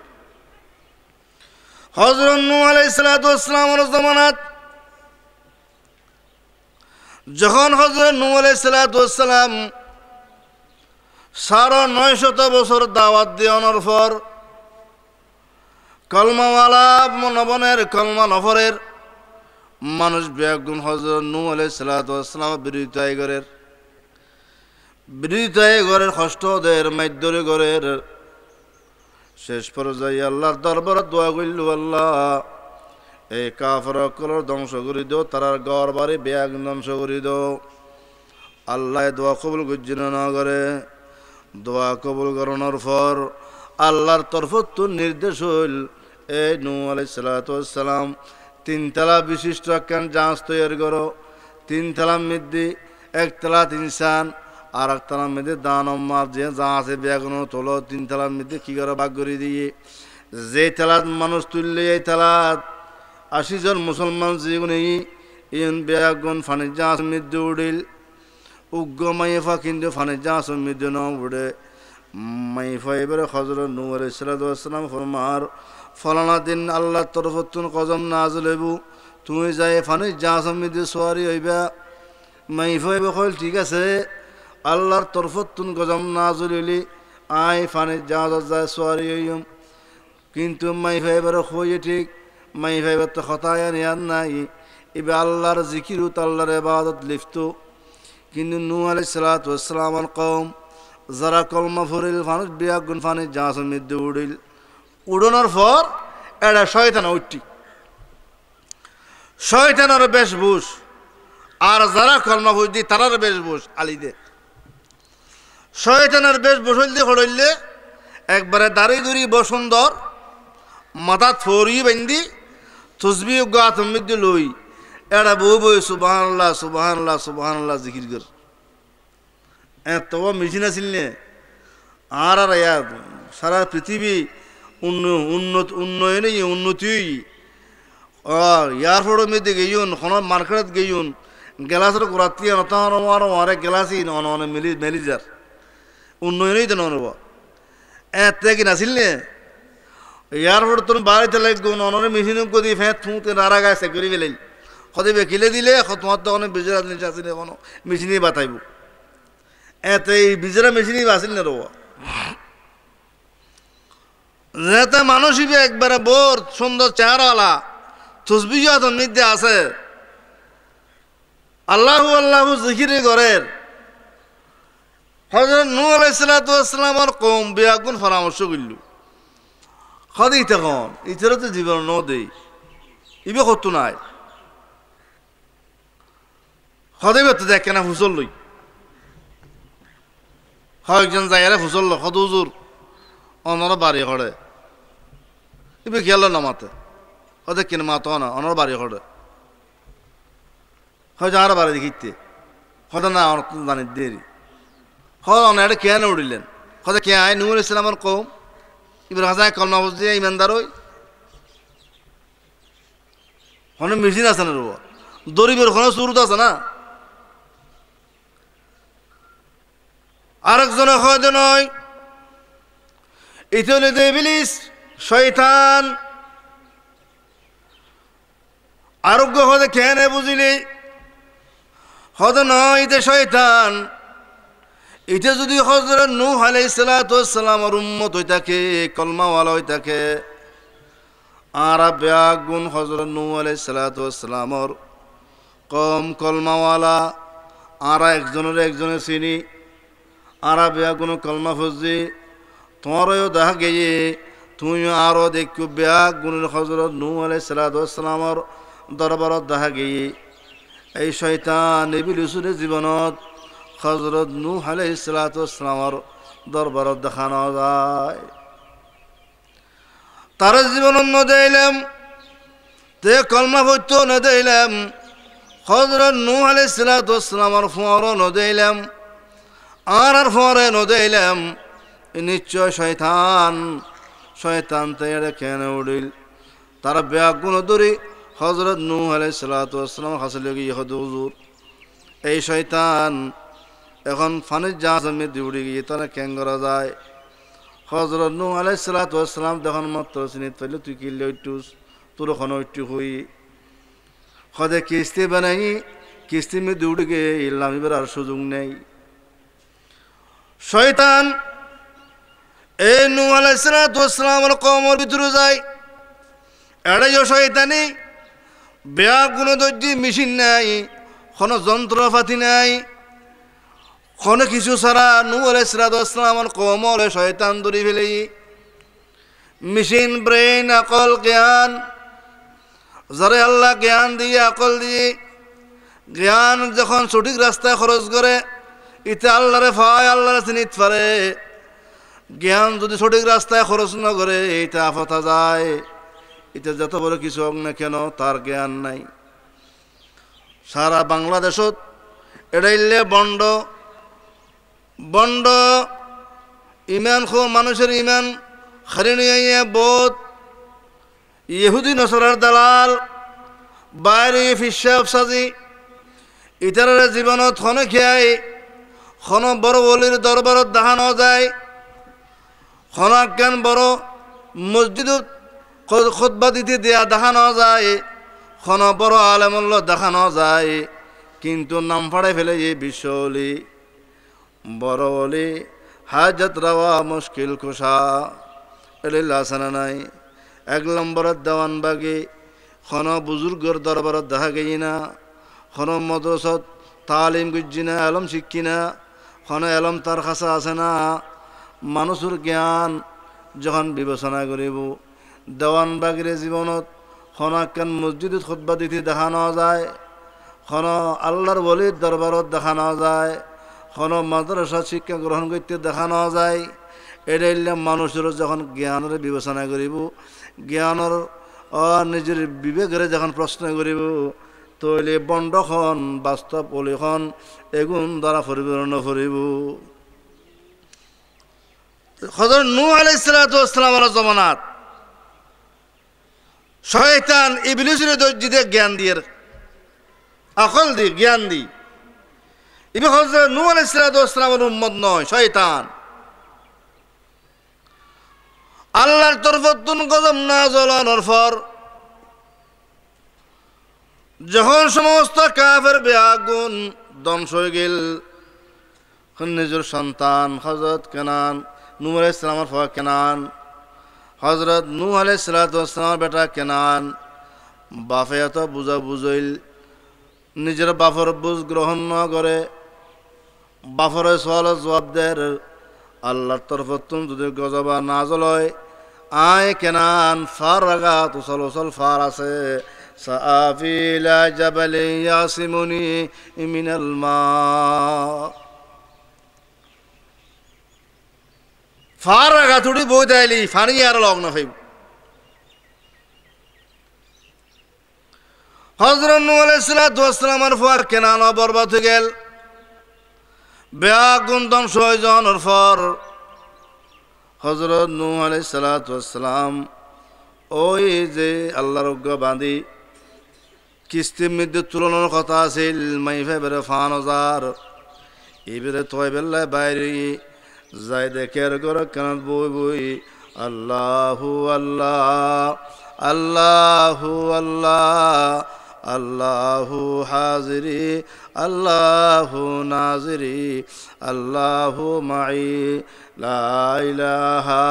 হযরত নূহ আলাইহিস সালাতু ওয়াস সালামের জামানাত যখন হযরত নূহ আলাইহিস সালাতু ওয়াস সালাম 950 বছর দাওয়াত দেওয়ানোর পর কলমাওয়ালা নবনের কলমা নফরের মানুষ বেগুন হযরত নূহ আলাইহিস সালাতু ওয়াস সালাম বিরোধিতায় ঘরের কষ্টদের মাধ্যরে ঘরের শেষ পর্যায়ে আল্লাহর দরবারে দোয়া করিল আল্লাহ এই কাফেরগুলোর ধ্বংস করে দাও তারার ঘর বাড়ি বেগুন ধ্বংস করে দাও আল্লাহ দোয়া কবুল করছেন না করে দোয়া কবুল করানোর পর আল্লাহর তরফ তো নির্দেশ হইল এই নূহ আলাইহিস সালাতু ওয়াস সালাম 3 তলা বিশিষ্ট একখান জাহাজ তৈরি করো 3 তলার মধ্যে 1 তলা ইনসান আর 1 তলার মধ্যে দানব যে জাহাজে বেগুন তোলো 3 তলার মধ্যে কি করে ভাগ করে দিয়ে যে তলাত মানুষ তুললে এই তলাত 80 জন মুসলমান জীবনে ইন বেগুন ফানি জাহাজ মধ্যে উড়িল উগ্র মাইফা কিন্তু ফানি জাহাজ মধ্যে না উড়ে মাইফা এবারে হযরত নূহ আলাইহিস সালাতু ওয়াস সালাম ফরমার ফলানা দিন আল্লাহর তরফতুন কজম নাযিল হইব তুমি যাই ফানি জাহাজ মধ্যে সওয়ারি হইবা মাইফা এবারে কইল ঠিক আছে আল্লাহর তরফতুন কজম নাযিল হইলি আই ফানি জাহাজ যায় সওয়ারি হইম কিন্তু মাইফা এবারে কইয়ে ঠিক মাইফা এবার তো খতায় নিয়ার নাই এবার আল্লাহর জিকিরত আল্লাহর ইবাদত লিপ্ত কিন্তু নূহ আলাইহিস সালাতু ওয়াস সালামের কওম যারা কলমা ফুরিল ফানুস বিয়াগুন ফানি জাহাজের মধ্যে উড়িল উড়ানোর পর এটা শয়তান উঠি শয়তানের বেশভূষ আর যারা কলমা ফুরি তারার বেশভূষ আলিদে শয়তানের বেশভূষ হইলে হইলে একবারে দাড়ি দুরি বসুন্দর মাথা থরি বেন্দি তসবিহ গাত মধ্যে লই এটা বউ বই সুবহানাল্লাহ সুবহানাল্লাহ সুবহানাল্লাহ জিকির কর এত মেশিন আছিল নে আর সারা পৃথিবী উন্নয়নে উন্নতি এয়ারপোর্টের মধ্যে গেইন কোনো মার্কেটত গেইন গেলাসের রাত্রি অনেক গেলাসি অনেক মেলিজার উন্নয়নেই তো নব এতে কি নাছিল নে এয়ারপোর্ট তোর বাড়িতে লাগবে অনরে মেশিন করি ফেঁত ফুঁতে নারা গায়ে সে করি ফেলাই সদে বেকিলে দিলে তোমার তো অনেক বিজরা জিনিস আছে কোনো মেশিনই বাতাইব এতে এই বিজরা মেশিনই বাঁচিল না রোয়া যেতে মানুষ হিবে একবারে বোর সুন্দর চেহারাওয়ালা তসবিহ মধ্যে আছে আল্লাহু আল্লাহু জিকিরি করের হযরত নূহ আলাইহিস সালামের কওম বিয়াগুন পরামর্শ করল খদি তখন ইতরে তো জীবন ন দেই ইবে কত নাই খদিবে তো দেখে না হুজুর লই একজন যাইয়ারে হুজুর ল খদ হুজুর অনর বাড়ি করে ইবে গেল না মাতে ওদের কিনে মাতো না অনর বাড়ি করে হয়তো আর বাড়ি দেখিতে হয়তো না অনেক জানি দেরি হয় অনেক কেন উড়িলেন হয়তো কে আয় নূর ইসলামের কম এবার হাজায় কলমা বুঝতে ইমানদার ওই অনেক মেশিন আছে না রোয়া দরিবের ওখানে সুরত আছে না আরেকজনে হয়তো নয় ইতলে ইবলিস শয়তান আরোগ্য হতে কেনে বুঝিলে হয়তো নয় ইতে শয়তান ইতে যদি হযরত নূহ আলাইহিস সালামের উম্মত হই থাকে কলমাওয়ালা হই থাকে আর ব্যাগুন হযরত নূহ আলাইহিস সালামের কম কলমাওয়ালা আর একজনের চিনি আর ব্যাগুন কলমা ফুজি তোমারও দেখা গিয়ে তুমিও আরও দেখো ব্যাগুনের হযরত নূহ আলাইহিস সালামের দরবারত দেখা গিয়ে এই শয়তান ইবলিসের জীবনত হযরত নূহ আলাইহিস সালামের দরবারত দেখানো যায় তার জীবন ন দিলাম তে কলমা হইতো ন দিলাম হযরত নূহ আলাইহিস সালামের ফুয়ারও ন দিলাম আর ফুয়ারে ন দিলাম নিশ্চয় শয়তান তাইরে কেন উড়িল তারা ব্যাগুন ধরি হযরত নূহ আলাইহিস সালাম হাসিল গিয়ে হুজুর এই শয়তান এখন ফানির জাহাজে দিউড়ি গিয়ে তারা কেন করা যায় হযরত নূহ আলাইহিস সালাম তখন মাত্র চিনিত পাইল তুই কি লইটুস তোর ওখানে একটু হই হদে কিস্তি বানাই কিস্তি মে দিউড়ি গিয়ে ইল্লাম এবার আর সুযোগ নেই শয়তান এই নূহ আলাইহিস সালামের কওমের ভিতরে যায় এড়াই শয়তানি ব্যাগুন দর্জি মেশিন নাই কোনো যন্ত্রপাতি নাই কোনো কিছু ছাড়া নূহ আলাইহিস সালামের কওমরে শয়তান ধরে ফেলে মেশিন ব্রেন আকল জ্ঞান যারে আল্লাহ জ্ঞান দিয়ে আকল দিয়ে জ্ঞান যখন সঠিক রাস্তায় খরচ করে ইতে আল্লাহরে ফায় আল্লাহরে চিনিত পারে জ্ঞান যদি সঠিক রাস্তায় খরচ না করে এইটা আফতা যায় এটা যত বড় কিছু হোক না কেন তার জ্ঞান নাই সারা বাংলাদেশত এড়াইলে বন্ড ইমান খো মানুষের ইমান খারি নিয়ে বোধ ইহুদি নসরার দালাল বাইরে ফিসাব সাজি ইতারের জীবনত খনে খেয়াই খন বড় বলির দরবারত দেখানো যায় খন আজ্ঞান বড় মসজিদত খুতবা দিতে দেয়া দেখানো যায় খন বড় আলেমুল্লাহ দেখানো যায় কিন্তু নাম ফাড়াই ফেলে এই বিশ্বলি বড় বলি হাজত রাওয়া মুশকিল কুশা এলিল আসানা নাই 1 নম্বরের দেওয়ান বাগে খন বুজুর্গর দরবারত দেখা গেই না খন মদ্রসত তালিম গুজি না এলম শিক্ষি না খন এলম তার কাছে আছে না মানুষের জ্ঞান যখন বিবেচনা করিব দেওয়ান বাগির জীবনত খনাকান মসজিদত খুতবা দিতে দেখানো যায় খন আল্লাহর বলির দরবারত দেখানো যায় খন মাদ্রাসা শিক্ষা গ্রহণ করতে দেখানো যায় এটাইলে মানুষের যখন জ্ঞানের বিবেচনা করিব জ্ঞানের নিজের বিবেকের যখন প্রশ্ন করিব তৈলে বন্ডখন বাস্তব অলিখন এগুণ দ্বারা পরিপূর্ণ করিব হযরত নূহ আলাইহিস সালামের জমানাত শয়তান ইবলিসের দর্জিতে জ্ঞান দিয়ে আকল দি জ্ঞান দি ইবে হযরত নূহ আলাইহিস সালামের উম্মত নয় শয়তান আল্লাহর তরফতুন গজব নাযিল হওয়ার পর যখন সমস্ত কাফের বেআগুন ধ্বংস হয়ে গেল, নিজের সন্তান হযরত কেনান নূহ আলাইহিস সালামের পর কেনান, হযরত নূহ আলাইহিস সালামের বেটা কেনান বাপে এত বুঝা বুঝইল, নিজের বাপর বুঝ গ্রহণ না করে বাপর সওয়াল জবাব দেয়, আল্লাহর তরফতুন যদি গজব নাযিল হয় আয় কেনান ফার আগা তুসল ফার আছে সাআফি ইলা জাবালি ইয়াসিমুনি মিনাল মা, ফার আগা থুড়ি বই দেয়লি ফানি আর লগ না ফাইব। হযরত নূহ আলাইহিস সালামের পর কেনান বরবাদ হয়ে গেল, বেআগুন ধ্বংস হয়ে যাওয়ার পর হযরত নূহ আলাইহিস সালাম ওই যে আল্লাহর অজ্ঞা বাঁধি কিস্তির মধ্যে তুলনার কথা আছিল মাইফে বেড়ে ৫,০০০ এবারে তয় বেল্লায় বাইরে যাই দেখে আর করে কেন বই বই আল্লাহু আল্লাহ আল্লাহু আল্লাহ আল্লাহু হাজিরি আল্লাহু নাজিরি আল্লাহু মাই লা ইলাহা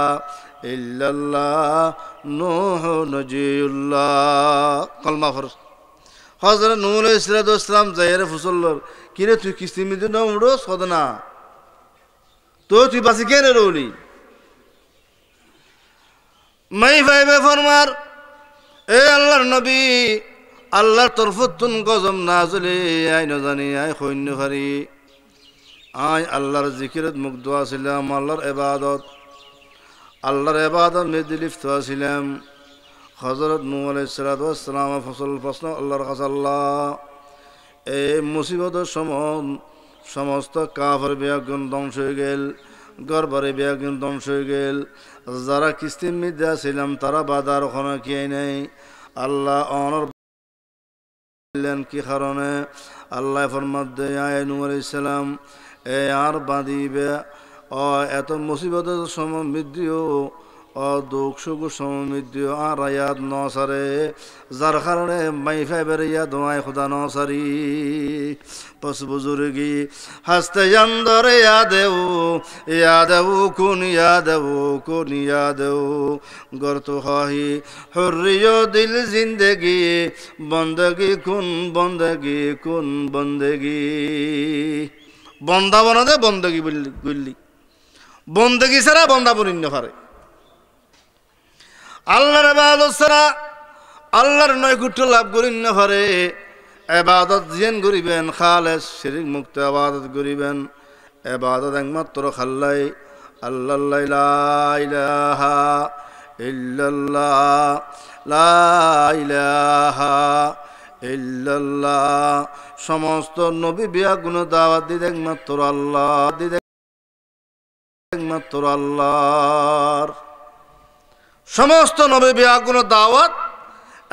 ইল্লাল্লাহ নূহ নজিউল্লাহ কলমা ফরজ। হযরত নূহ আলাইহিস সালাম যাইরে ফুসল্লর কিরে তুই কিস্তি মিদে না উড়ো সদনা তো তুই বাসি কেন রইলি মাই ভাইবে ফরমার এ আল্লাহর নবী আল্লাহর তরফতুন গজব নাযিলে আই না জানি আই হইন্য পারি আই আল্লাহর জিকিরত মুগ্ধ আছিলাম, আল্লাহর ইবাদত মধ্যে লিপ্ত আছিলাম। হযরত নূহ আলাইহিস সালাম ফসল প্রশ্ন আল্লাহর কাছে, আল্লাহ এই মুসিবতের সমস্ত কাফের বেআগুন ধ্বংস হয়ে গেল, গরবারে বেআগুন ধ্বংস হয়ে গেল, যারা কিস্তির মধ্যে ছিলাম তারা বাধার ওখানে কি নাই আল্লাহ অনর কি কারণে আল্লাহ ফরমাতে আয় নূহ আলাইহিস সালাম এ আর বাঁধিবে এত মুসিবতের সমৃদ্ধিও দুঃখ সুখ সমৃদ্ধি আর ইয়াদ নসারে যার কারণে মাইফাই বেরিয়া দোয়ায় খুদা নসারি পস বুজুর্গি হাসতে অন্দরে ইয়াদেও কুন ইয়াদেও গর তো খাহি হুরিয়ো দিল জিন্দগি বন্দগি কুন বন্দগি বন্দা বনাদে বন্দগি বললি বন্দগি ছাড়া বন্দা বনিন্য পারে আল্লাহর ইবাদত ছাড়া আল্লাহর নৈকট্য লাভ করিন্য পারে। ইবাদত যেন করিবেন খালেস শিরক মুক্ত ইবাদত করিবেন, ইবাদত একমাত্র খাল্লাই আল্লাহ লা ইলাহা ইল্লাল্লাহ লা ইলাহা ইল্লাল্লাহ। সমস্ত নবী বেআগুন দাওয়াত দিতে একমাত্র আল্লাহর, সমস্ত নবী বেআগুন দাওয়াত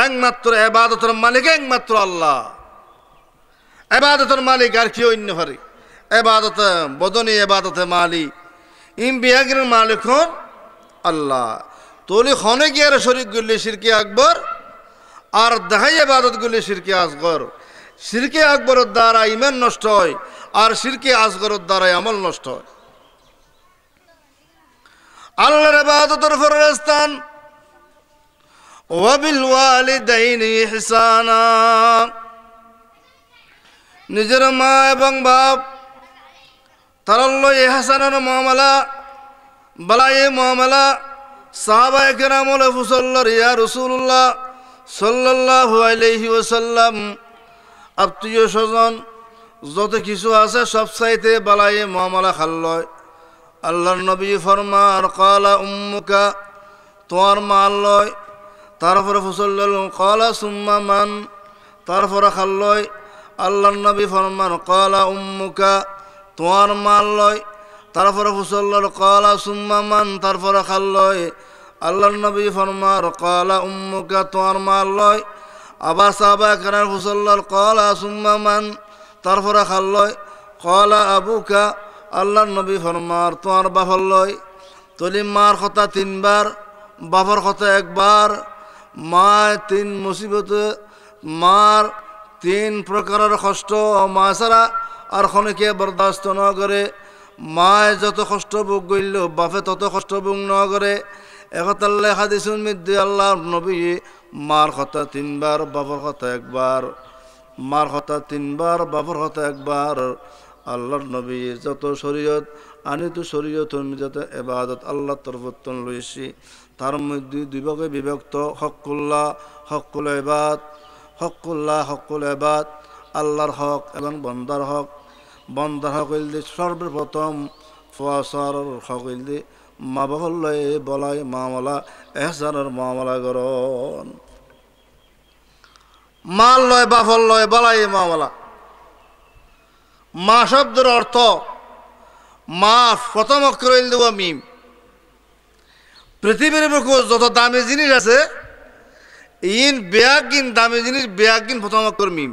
একমাত্র ইবাদতের মালিক একমাত্র আল্লাহ। ইবাদতের মালিক আর কি অন্য পারে, ইবাদত বদনি ইবাদতে মালি ইম বেআগুনের মালিক হন আল্লাহ। তোলি খনে গিয়ে শরীক গুলি শিরকে আকবর আর দেখাই ইবাদত গুলি শিরকে আসগর। শিরকে আকবরের দ্বারা ইমান নষ্ট হয় আর শিরকে আসগরের দ্বারা আমল নষ্ট হয়। আল্লাহর ইবাদতের ফরস্থান ওয়া বিল ওয়ালিদাইনি ইহসানা, নিজের মা এবং বাপ তারাল্লো ইহসানের মুআমালা বালায়ে মুআমালা সাহাবায়ে কেরাম ওয়া ফুসল্লার ইয়া রাসূলুল্লাহ সাল্লাল্লাহু আলাইহি ওয়াসাল্লাম। আত্মীয় স্বজন যত কিছু আছে সব চাইতে বালায়ে মুআমালা খাল্লয়। আল্লাহর নবী ফরমান ক্বালা উম্মুকা তোমার মা লয়, তারপরে ফুসল্লাল ক্বালা সুম্মা মান তারপরে খাল্লয়। আল্লাহর নবী ফরমান ক্বালা উম্মুকা তোমার মা লয়, তারপরে ফুসল্লাল ক্বালা সুম্মা মান তারপরে খাল্লয়। আল্লাহর নবী ফরমান ক্বালা উম্মুকা তোমার মা লয়, আবার সাহাবা কেরাম ফুসল্লাল ক্বালা সুম্মা মান তারপরে খাল্লয়। ক্বালা আবুকা আল্লাহর নবী ফরমার তোমার বাপর লয়। তলি মার কথা 3 বার বাবার কথা একবার, মায় তিন মুসিবতে, মার তিন প্রকারের কষ্ট মা ছাড়া আর খনিকে বরদাস্ত ন করে। মায় যত কষ্ট ভোগ করল বাপে তত কষ্ট ভোগ ন করে। একতাল্লাহ হাদিসুন মিদ্দি আল্লাহ নবী মার কথা তিনবার বাবার কথা একবার, মার কথা তিনবার বাবার কথা একবার। আল্লাহর নবী যত শরীয়ত আনি তো শরীয়ত যত এবাদত আল্লাহ তরফতন লইছি তার মধ্যে দুই ভাগে বিভক্ত, হকুল্লাহ হকুল এবাদ, হকুল্লাহ হকুল এবাদ আল্লাহর হক এবং বন্দার হক। বন্দার হক হইলে সর্বপ্রথম ফসার হক হইলে মা বাবল্লয়ে বলাই মামলা এহসানের মামলা গরণ, মাল লয় বাফল লয় বলাই মামলা। মা শব্দের অর্থ মা প্রথম অক্ষর হইল দেব মিম। পৃথিবীর বুকে যত দামি জিনিস আছে ইন বেয়াগিন দামি জিনিস বেয়াগিন প্রথম অক্ষর মিম।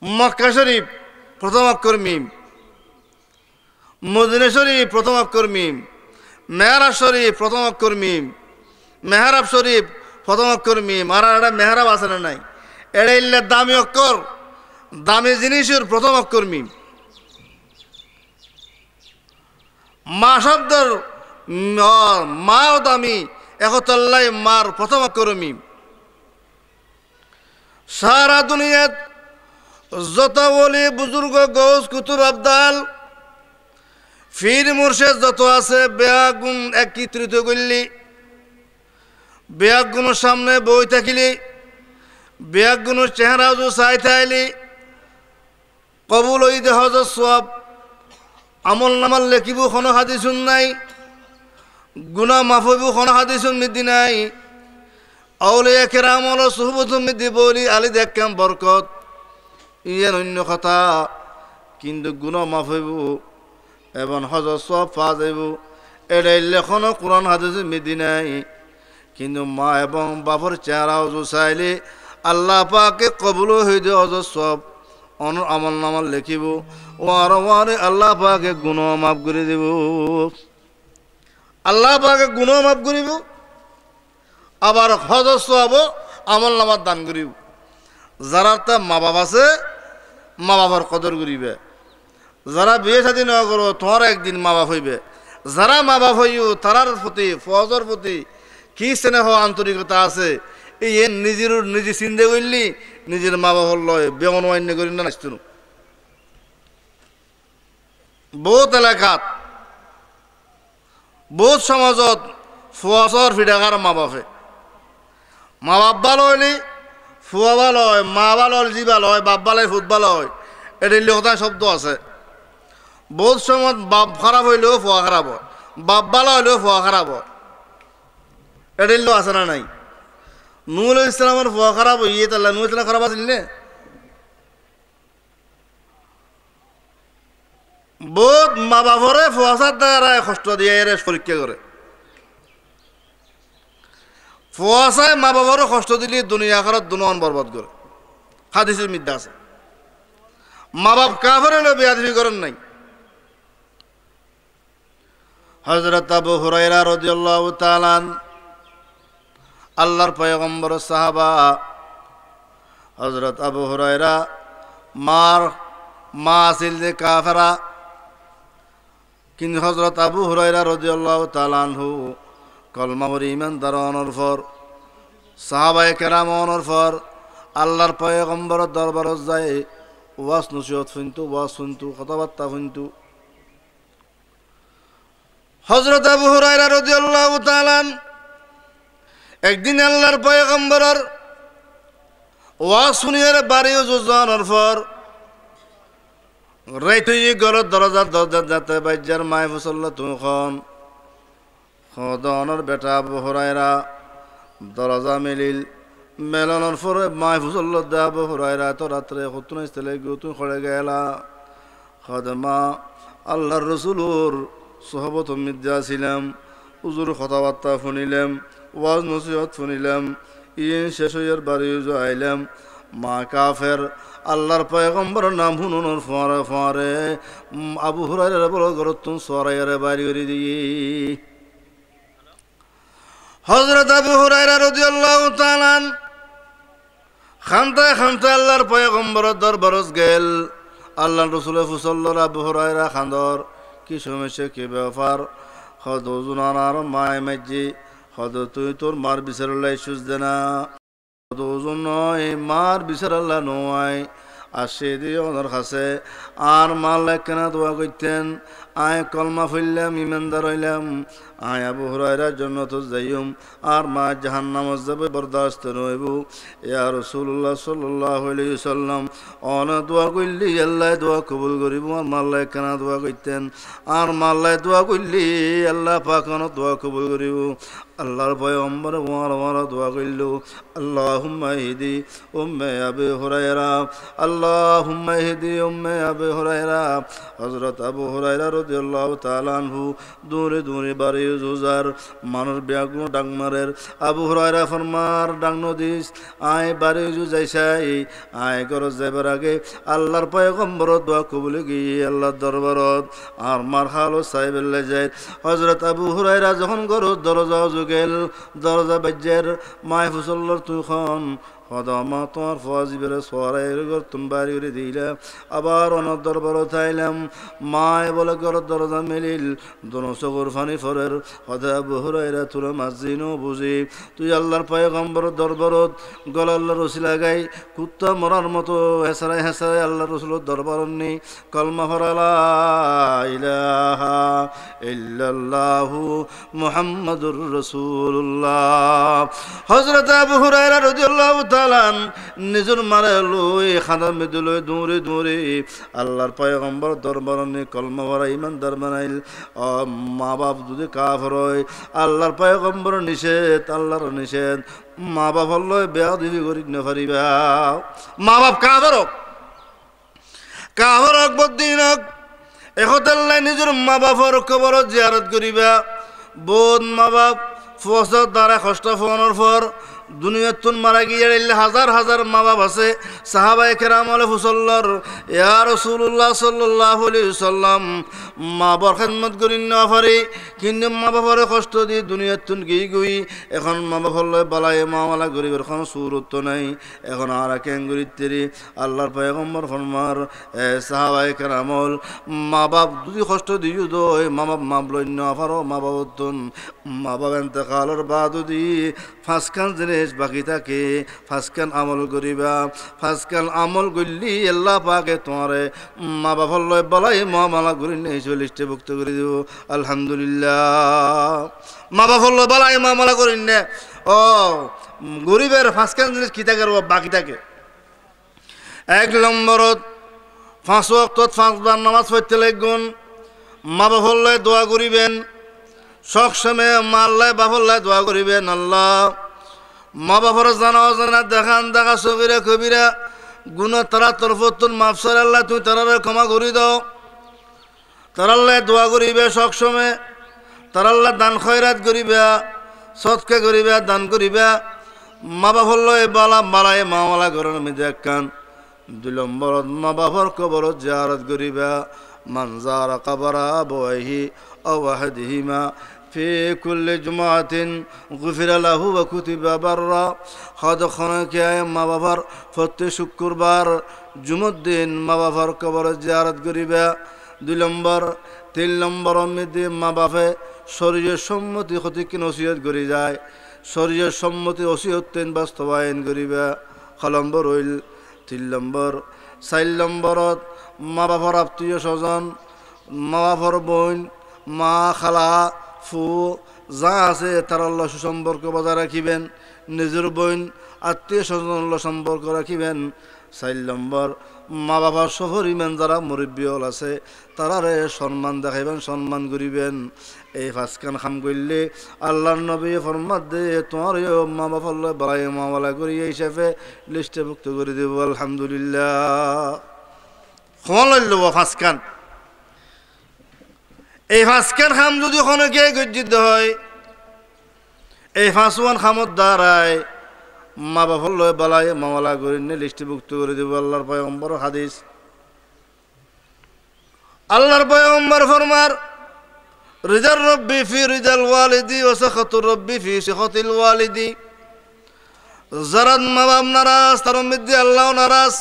মক্কা শরীফ প্রথম অক্ষর মিম, মদিনা শরীফ প্রথম অক্ষর মিম, মেহরাব শরীফ প্রথম অক্ষর মিম, মেহরাব শরীফ প্রথম অক্ষর মিম। আর একটা মেহরাব আছে না নাই, এটা ইল্লে দামি অক্ষর, দামি জিনিসের প্রথম অক্ষর মিম। মা শব্দের মাও দামি একতাল্লাই মার প্রথম অক্ষর মিম। সারা দুনিয়াত যত বলি বুজুর্গ গৌস কুতুব আবদাল ফির মুর্শেদ যত আছে বেয়াগুণ একত্রিত করলি, বেয়াগুণের সামনে বই থাকিলি, বেয়াগুণের চেহারা চাই থাইলি কবুল ওই দেহ সব আমল নামাল লেখিব কোনো হাদিসুন নাই, গুনা মাফব কোনো হাদিসুন মিদি নাই। আউলিয়া কেরাম হল সুহবত মিদি বলি আলি দেখকাম বরকত ইয়ার অন্য কথা, কিন্তু গুনা মাফব এবং হজর সব পা যাইব এটাই লেখনও কোরআন হাদিস মিদি নাই। কিন্তু মা এবং বাপর চেহারাও চাইলে আল্লাহ পাকে কবুল হয়ে দে হজর সব অন আমল নামাল লেখিব ওয়ারে আল্লাহ পাকে গুণ মাফ করে দেব, আল্লাহ পাকে গুণ মাফ করিব আবার হজর সব আমল নামার দান করিব। যারা তার মা বাপ আছে মা বাবার কদর করিবে, যারা বিয়ে শাদী না করো তোমার একদিন মা বাপ হইবে। যারা মা বাপ হইও তারার প্রতি ফজর প্রতি কি স্নেহ আন্তরিকতা আছে এই নিজে চিন্তা করলি নিজের মা বাবার লয় বেমন করি না নাচত। বহুত এলাকাত বহুত সমাজত ফুয়াশর ফিডাকার মা বাপে, মা বাপ ভালো হইলি ফুয়া ভালো হয়, মা ভালো হল জি ভালো হয়, বাপ ভালো হয় ফুট ভালো হয়, এটা কথা শব্দ আছে। বহুত সময় বাপ খারাপ হইলেও ফুয়া খারাপ হয়, বাপ ভালো হইলেও ফুয়া খারাপ হয়, এটা আছে না নাই। নুরুল ইসলামের ফুয়া খারাপ হইয়ে তাহলে নুরুল ইসলাম খারাপ আছিল না? বহুত মা বাপরে ফুয়াশার দ্বারা কষ্ট দিয়ে এর পরীক্ষা করে। ফুয়াশায় মা বাবারও কষ্ট দিলে দুনিয়া আখিরাত দুনিয়ান বরবাদ করে। হাদিসের মধ্যে আছে মা বাপ কাফের হলেও বেয়াদবি করেন নাই। হযরত আবু হুরায়রা রাদিয়াল্লাহু তাআলা আল্লাহর পয়গম্বর সাহাবা হযরত আবু হুরায়রা মা আছিল যে কাফেরা, কিন্তু হযরত আবু হুরায়রা রাদিয়াল্লাহু তাআলা আনহু কলমা পড়ে ঈমানদার হওয়ার পর সাহাবায়ে কেরাম হওয়ার পর আল্লাহর পয়গম্বরের দরবারে যায় ওয়াজ নসিহত শুনতু কথাবার্তা শুনতু। হযরত আবু হুরায়রা রাদিয়াল্লাহু তাআলা একদিন আল্লাহর পয়গম্বরের ওয়াজ শুনিয়ে বাড়িও যাওয়ার পর রাইত ঘরের দরজা যাতে বাইজার মায় ফসল্লা তুখন খদনের বেটা আবু হুরায়রা দরজা মেলিল, মেলানোর পরে মায় ফসল্লা দে আবু হুরায়রা তো রাত্রে হতুন স্থলে গতুন খড়ে গেলা খদমা আল্লাহর রসুলোর সহবত মিদ্যা ছিলাম, উজুর কথাবার্তা শুনিলাম, ওয়াজ নসিহত শুনিলাম, ইন শেষ হইয়ার বাড়ি আইলাম। মা কাফের আল্লাহর পয়গম্বরের নাম শুনুনোর ফোয়ারে আবু হুরায়রা বড় ঘর তুমি সরাইয়ারে বাড়ি করে দিয়ে হযরত আবু হুরায়রা রাদিয়াল্লাহু তাআলা খানতে খানতে আল্লাহর পয়গম্বরের দরবারত গেল। আল্লাহর রাসূল ফুসল্লার আবু হুরায়রা খান্দর কি সমস্যা কি ব্যাপার? হদ ওজনার মায় মাজি হদ তুই তোর মার বিচারল্লাই সুজ দেনা হদ ওজন নয় মার বিচারাল্লা নয় আসে দিয়ে ওনার কাছে আর মাল কেনা দোয়া করতেন আয় কলমা ফইলাম ইমানদার হইলাম আয় আবু হুরায়রার জন্য তো যাইম আর মা জাহান্নাম যাবে বরদাস্ত নইব ইয়া রাসূলুল্লাহ সাল্লাল্লাহু আলাইহি ওয়াসাল্লাম অনা দোয়া কইলি আল্লাহ দোয়া কবুল করিব আর মাল্লাই কেনা দোয়া করতেন আর মাল্লাই দোয়া কইলি আল্লাহ পাক অনা দোয়া কবুল করিব। আল্লাহর পয়গম্বর ওয়ার দোয়া কইল আল্লাহুম্মা ইহদি উম্মে আবি হুরায়রা আল্লাহুম্মা ইহদি উম্মে আবি হুরায়রা। হযরত আবু হুরায়রা রাদিয়াল্লাহু তাআলা আনহু দূরে দূরে বাড়ি জুজার মানুষ ব্যাগুন ডাংমারের আবু হুরায়রা ফরমার ডাং নদিস আয় বাড়ি জু যাইছাই আয় গরজ যাইবার আগে আল্লাহর পয়গম্বর দোয়া কবুল গিয়ে আল্লাহর দরবারত আর মার হালো সাহেবেল্লা যায়। হযরত আবু হুরায়রা যখন গরজ দরজা গেল দরজা বাজ্যের মায় ফুসল্লর তুখন হদমা তোমার ফজিবের সরাইয়ের ঘর তুমি করে দিলাম আবার অনর দরবার থাইলাম মায় বলে ঘর দরজা মেলিল দোনো চকুর ফানি ফরের হদা বহুরাইরা তোর মাঝিনও বুঝি তুই আল্লাহর পয়গম্বর দরবারত গল আল্লাহ রসি লাগাই কুত্তা মরার মতো হেসারাই হেসারাই আল্লাহ রসুলের দরবার নেই কলমা ফরালা ইলাহা ইল্লাল্লাহু মুহাম্মাদুর রাসূলুল্লাহ। হযরত আবু হুরায়রা রাদিয়াল্লাহু তাআলা নিজের মারে লই খানা মেদে লই দূরে দূরে আল্লাহর পয়গম্বর দরবার নে কলমা ভরা ইমানদার বানাইল। মা বাপ যদি কাফর হয় আল্লাহর পয়গম্বর নিষেধ আল্লাহর নিষেধ মা বাপ লই বেয়াদবি করি না পারিবা। মা বাপ কাফর হোক বদিন হোক এখতাল্লাই নিজের মা বাপর কবর জিয়ারত করিবা। বোধ মা বাপ ফসর দ্বারা কষ্ট ফোনের পর দুনিয়াত তুন মারা গিয়ে হাজার হাজার মা বাপ আছে সাহাবায়ে কেরাম আলে ফুসল্লর ইয়া রাসূলুল্লাহ সাল্লাল্লাহু আলাইহি ওয়াসাল্লাম মা বাবার খেদমত করি না পারি কিন্তু মা বাবার কষ্ট দিয়ে দুনিয়াত তুন গিয়ে গই এখন মা বাবার লয় বালায় মাওয়ালা গরিবের কোনো সুরত নাই এখন আর কেন গরিতেরি আল্লাহর পয়গম্বর ফরমার সাহাবায়ে কেরাম মা বাপ যদি কষ্ট দিও দই মা বাপ মাপ লই না পারো মা বাবার তুন মা বাপ ইন্তেকালের বাদ দি ফাঁসখান জিনিস বাকি থাকে ফাঁসখান আমল করিবা ফাঁসখান আমল করলি আল্লাহ পাকে তোমারে মা বাবার লয় বলাই মামালা করি নেই লিস্টে ভুক্ত করে দিব আলহামদুলিল্লাহ। মা বাবার লয় বলাই মামালা করি নে ও গরিবের ফাঁসখান জিনিস কি থাকে বাকি থাকে। এক নম্বরত 5 ওয়াক্ত 5 বার নামাজ পড়তে লাগবেন মা বাবার লয় দোয়া করিবেন সব সময় মা আল্লাহ বাবার লয় দোয়া করিবেন আল্লাহ মা বাবার জানা অজানা দেখান দেখা সবিরা কবিরা গুণা তারা তরফতুন মাফসার আল্লাহ তুই তারা ক্ষমা করি দাও তারাল্লাহ দোয়া করিবে সব সময় তারাল্লাহ দান খয়রাত করিবা সৎকা করিবা দান করিবা মা বাবার লয় বালা বালায় মাওয়ালা ঘরের মধ্যে একখান 2 নম্বরত মা বাবার কবরত জিয়ারত করিবা মান যারা কবরা আবাইহি আও আহাদিহিমা في كل جمعة غفر له وكتب برا خد خنك يا ما بفر فت شكر بار جمعة الدين ما بفر قبر زيارت قريبا 2 নম্বর 3 নম্বর মধ্যে মা বাপে শরীরের সম্মতি ক্ষতিক নসিহত করি যায় শরীরের সম্মতি ওসিয়তেন বাস্তবায়ন করিবা নম্বর হইল 3 নম্বর 4 নম্বরত মা বাপর আত্মীয় স্বজন মা বাপর বোন মা খালা ফু যা আছে তার আল্লাহ সুসম্পর্ক বজায় রাখিবেন নিজের বোন আত্মীয় স্বজন সম্পর্ক রাখিবেন 4 নম্বর মা বাবার সফর ইমান যারা মুরব্বীল আছে তারারে সম্মান দেখাইবেন সম্মান করিবেন। এই 5খান কাম করলে আল্লাহর নবী ফরমাত দে তোমার মা বাবার বালাই মাওয়ালা করি এই হিসাবে লিস্টে ভুক্ত করে দেব আলহামদুলিল্লাহ। কোন লইল 5খান এই 5খান খাম যদি কোনোকে গজ্জিত হয় এই 5ওয়ান খামত দ্বারায় মা বাবার লয় বালায় মাওয়ালা করে নিয়ে লিস্টিভুক্ত করে দেব আল্লাহর পয়গম্বর হাদিস। আল্লাহর পয়গম্বর ফরমার রিদার রব্বি ফি রিদাল ওয়ালিদি ওয়া সাখাতুর রব্বি ফি সাখাতিল ওয়ালিদি। যারা মা বাপ নারাজ তার মধ্যে আল্লাহ নারাজ,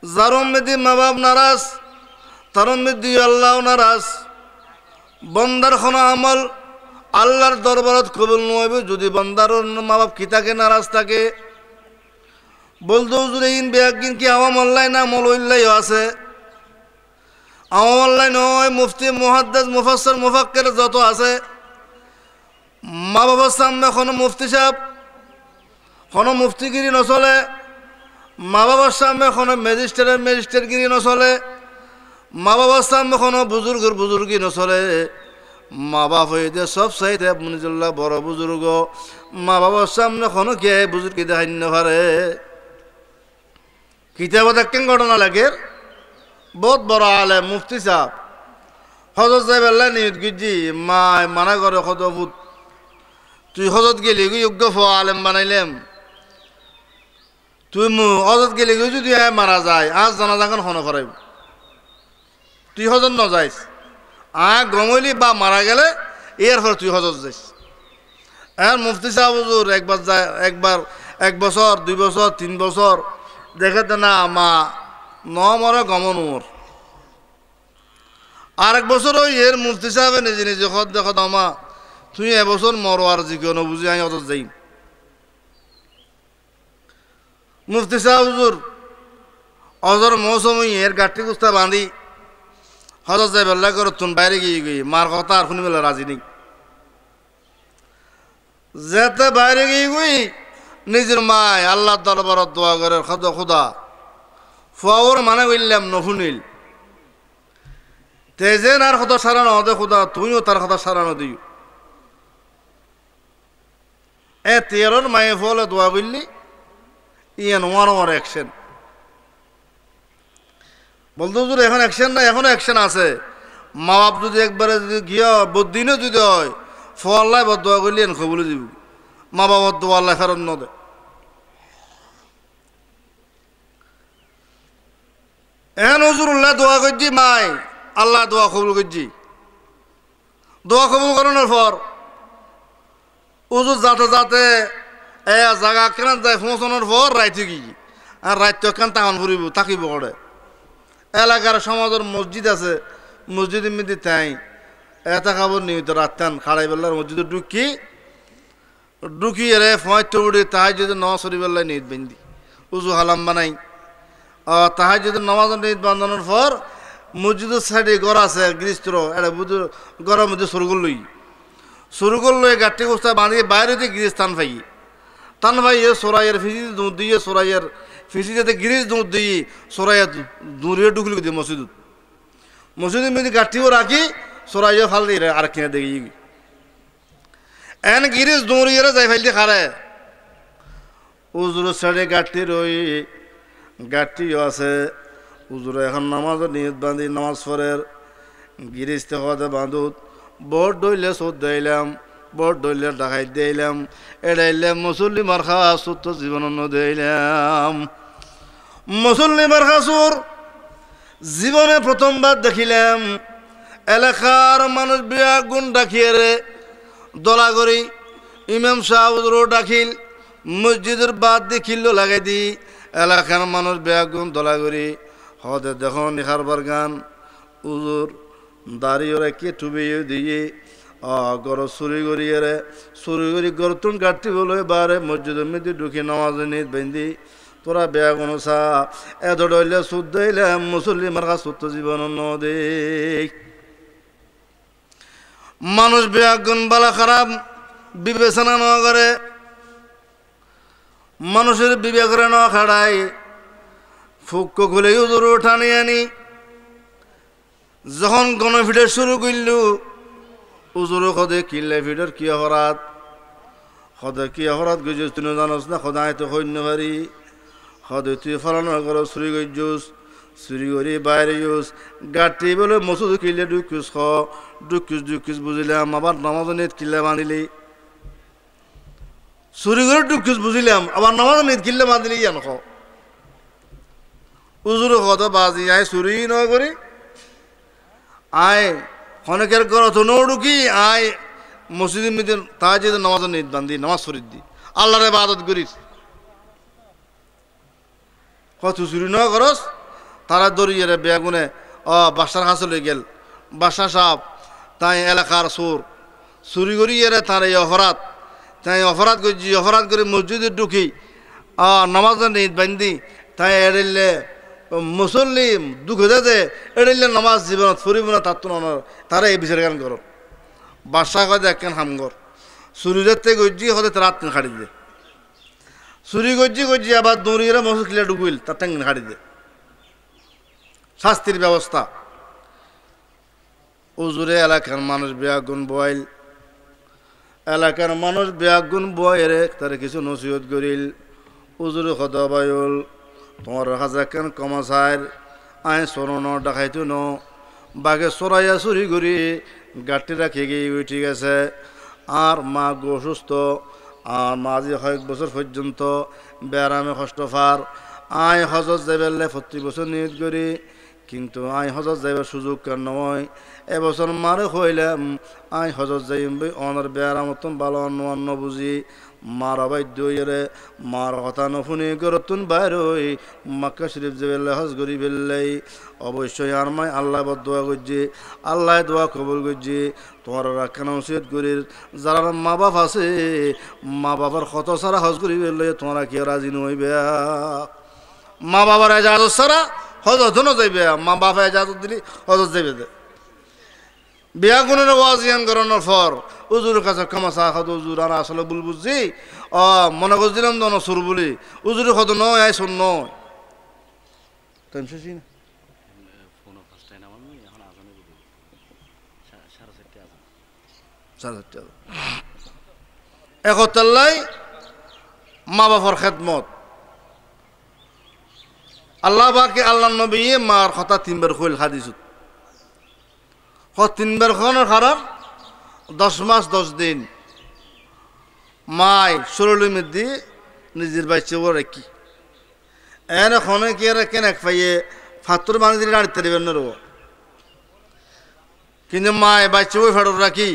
যার মধ্যে মা বাপ নারাজ তার মধ্যে আল্লাহ নারাজ। বন্দার কোনো আমল আল্লাহর দরবারত কবুল নইবে যদি বন্দার মা বাপ কি থাকে নারাজ থাকে। বলতো হুজুর ইন বেয়াকিন কি আওয়াম আল্লাহ না মৌলুল্লাহ আছে? আওয়াম আল্লাহ নয়, মুফতি মুহাদ্দিস মুফাসসির মুফাক্কির যত আছে মা বাবার সামনে কোনো মুফতি সাহেব কোনো মুফতিগিরি নচলে, মা বাবার সামনে কোনো ম্যাজিস্ট্রেটগিরি নচলে, মা বাবার সামনে কোনো বুজুর্গি নচলে। মা বাপ হইতে সব চাইতে মনিজুল্লাহ বড় বুজুর্গ, মা বাবার সামনে কোনো কে বুজুর্গি দেখাই না পারে। কিতাবত একদিন ঘটনা লাগে, বহুত বড় আলেম মুফতি সাহেব হজরত সাহেব আল্লাহ নিয়ত গিজি মানা করে কত ফুট তুই হজরত গেলি যোগ্য আলেম বানাইলাম, তুই হজরত গেলি যদি মারা যায় আজ জানাজাখন হন করাইব, তুই হজর ন যাইস গমলি বা মারা গেলে এরপর তুই হজর যাইস। আর মুফতি সাহেব হুজুর একবার যায়, একবার 1 বছর 2 বছর 3 বছর দেখে না মা মরে গমন উমর। আরেক বছর ওই এর মুফতি সাহেবে নিজে নিজে দেখো আমা তুই এবছর মরো আর জি কেউ বুঝি আমি অত যাই। মুফতি সাহেব হুজুর অজর মৌসুম এর গাঠি কুস্তা বাঁধি হজর যাই বেল্লা করে তুন বাইরে গিয়ে মার কথা আর শুনি বেলা রাজি নেই। যেতে বাইরে গিয়ে নিজের মায় আল্লাহ দরবারত দোয়া করে খুদা ফুয়াওর মানে বললাম নহুনিল তেজেন আর কথা সারানো হতে খুদা তুইও তার কথা সারানো দিও। তেরোর মায়ে ফলে দোয়া করলি ইয়ান ওয়ার অ্যাকশন বলতে হুজুর এখন অ্যাকশন না, এখনো অ্যাকশন আছে। মা বাপ যদি একবারে যদি গিয়া বদিনও যদি হয় ফল্লাই দোয়া করলি এন খবলে দিব, মা বাবার দোয়া আল্লাহ ফেরত ন দে। এখন হুজুরুল্লাহ দোয়া করছি মাই আল্লাহ দোয়া কবুল করছি। দোয়া কবুল করানোর পর হুজুর যাতে যাতে জায়গা কেন যায় পৌঁছানোর পর রাইতে গিয়ে আর রাইত কেন তাকান ফুরিব তাকিব করে। এলাকার সমাজের মসজিদ আছে, মসজিদের মধ্যে তাই এটা খাবার নিয়মিত রাত্তান খাড়াই বেলার মসজিদে ঢুকি রে ফোঁয়াত উড়ে তাহাই যদি নওয়াজ শরীফ বেলায় নিয়ত বান্ধি উজু হালাম বানাই। তাহাই যদি নামাজ নিয়ত বাঁধানোর পর মসজিদের সাইডে ঘর আছে গৃহস্থ এটা বুঝু ঘরের মধ্যে সরুগল লয়ে গাঠি গোস্তা বাঁধিয়ে বাইরে দিয়ে গিরিজ টান ভাই সরাইয়ের ফিসি দুধ দিয়ে সরাইয়ের ফিসি যাতে গিরিজ দুধ দিয়ে সরাইয়া দূরে ঢুকলি দিয়ে মসজিদের মধ্যে গাঠিও রাখি সরাইয়া ফাল দিয়ে আর কিনে দেখি এন গিরিজ দৌড়িয়ে যাই ফাইল দিয়ে খারে উজুর সাইডে গাঠি রই গাঠিও আছে। উজুরে এখন নামাজের নিয়ত বাঁধি নামাজ পড়ের গিরিজ থেকে বাঁধুত বট ডইলে চোদ দিলাম বট ডইলে ডাকাই দিলাম এড়াইলাম মুসল্লি মার্খা সুত জীবন দিলাম। মুসল্লি মার্খা সুর জীবনে প্রথমবার দেখিলাম। এলাকার মানুষ বিয়া গুণ ডাকিয়ে রে দলা করি ইমাম সাহেব ডাকিল মসজিদের বাদ দেখিল লাগাই দি এলাকার মানুষ বিয়া গুণ দলা করি হদে দেখুন নিখারবার গান উজুর দাঁড়িয়ে রেখে টুবিয়ে দিয়ে গর চুরি করিয়ে রে চুরি করি গরতুন গাঠি বলে বারে মসজিদের মধ্যে ঢুকি নামাজ নিত বেঁধি তোরা বেয়া কোনো চা এত ডইলে সুদ দিলে মুসল্লি মার্কা সুত জীবন নদে। মানুষ বেয়া গুণ বালা খারাপ বিবেচনা ন করে, মানুষের বিবেকের ন খাড়াই ফুক খুলে উজুর উঠানি আনি যখন গণফিডের শুরু করল উজুরও সদে কিনলে ফিডের কি অপরাধ সদে কি অপরাধ গইছিস তুই জানোস না সদায় তো সৈন্য ভারি সদে তুই ফলানো করো চুরি গইছিস চুরি করি বাইরে ইউস গাঠি বলে মসুদ কিনলে ডুকিস বুঝিলাম আবার নামাজ নিত কিনলে বাঁধিলি চুরি করে ডুকিস বুঝিলাম আবার নামাজ নিত কিনলে বাঁধিলি জান উজুর কত বাজি আয় চুরি ন করি আয় অনেকের ঘর তো নৌডুকি আয় মসজিদের মধ্যে তাই যদি নামাজ নিদ বান্ধি নামাজ শরীর দি আল্লাহর ইবাদত করিস কত চুরি ন করস তারা দরিয়ে বেগুনে বাসার হাসলে গেল বাসা সাপ তাই এলাকার সুর চুরি করিয়ে তার এই অপরাধ তাই অপরাধ করছি অপরাধ করে মসজিদে ঢুকি নামাজ নিদ বান্ধি তাই এড়িলে মুসল্লি দুঃখ দে এড়িলে নামাজ জীবনত ফুরিব না তার তো তারা এই বিচার গান করো বাসা কয় দেখেন হামগর চুরি দেখতে গজ্জি হতে রাত খাড়ি দে চুরি গজ্জি গজ্জি আবার দৌড়িয়ে মসজিদ খিলে ঢুকিল তার ট্যাঙ্গিন খাড়ি দে শাস্তির ব্যবস্থা উজুরে এলাকার মানুষ বেয়াগুন বয়াইল এলাকার মানুষ বেয়াগুন বয়েরে তার কিছু নসিহত করিল উজুরে সদা বায়ুল তোমার হাজা কেন কমাসাইর আই সরণ ডাকাইতো ন বাঘে চড়াইয়া চুরি করি গাঁটি রাখি গিয়ে উঠে গেছে আর মা অসুস্থ আর মা আজি কয়েক বছর পর্যন্ত বেড়ামে কষ্ট ফার আই হজত যাইবেলে 40 বছর নিয়ত করি কিন্তু আই হজত যাইবার সুযোগ কেন নয় এবছর মারে হইলাম আই হজত যাইম বই অনার বেড়া মতন ভালো অন্য বুঝি মার অবাধ্য হইরে মার কথা নফুনি করতুন বাইরই মক্কা শরীফ যাইবেলে হজ করি ফেললেই অবশ্যই আর মাই আল্লাহ দোয়া করছি আল্লাহ দোয়া কবুল করছি তোমার কেন উচিত করি যারা মা বাপ আছে মা বাবার কত সারা হজ করি ফেললে তোমরা কি রাজি নইবে মা বাবার এজাজত সারা হজত ন যাইবে মা বাবা এজাজত দিলি হজত যাইবে দে বিয়া গুণের ওয়াজিয়ান করানোর পর উজুর কাছে কামাশা খাদ উজুর আর আসলে বল বুঝছি মনে করছিলাম তো নসুর বলি উজুর কত নয় আই শূন্য একতাল্লাই মা বাবার খেদমত আল্লাহ বাকে আল্লাহ নবী মার কথা 3 বার কইল হাদিসত 3 বার খানোর কারণ 10 মাস 10 দিন মাই শরীরের মধ্যে নিজের বাচ্চা বড় কি এর খনে কি আর কেন এক পাইয়ে ফাত্তর বানিয়ে দিলে আড়তে দেবেন না রো কিন্তু মাই বাচ্চা বই ফেরত রাখি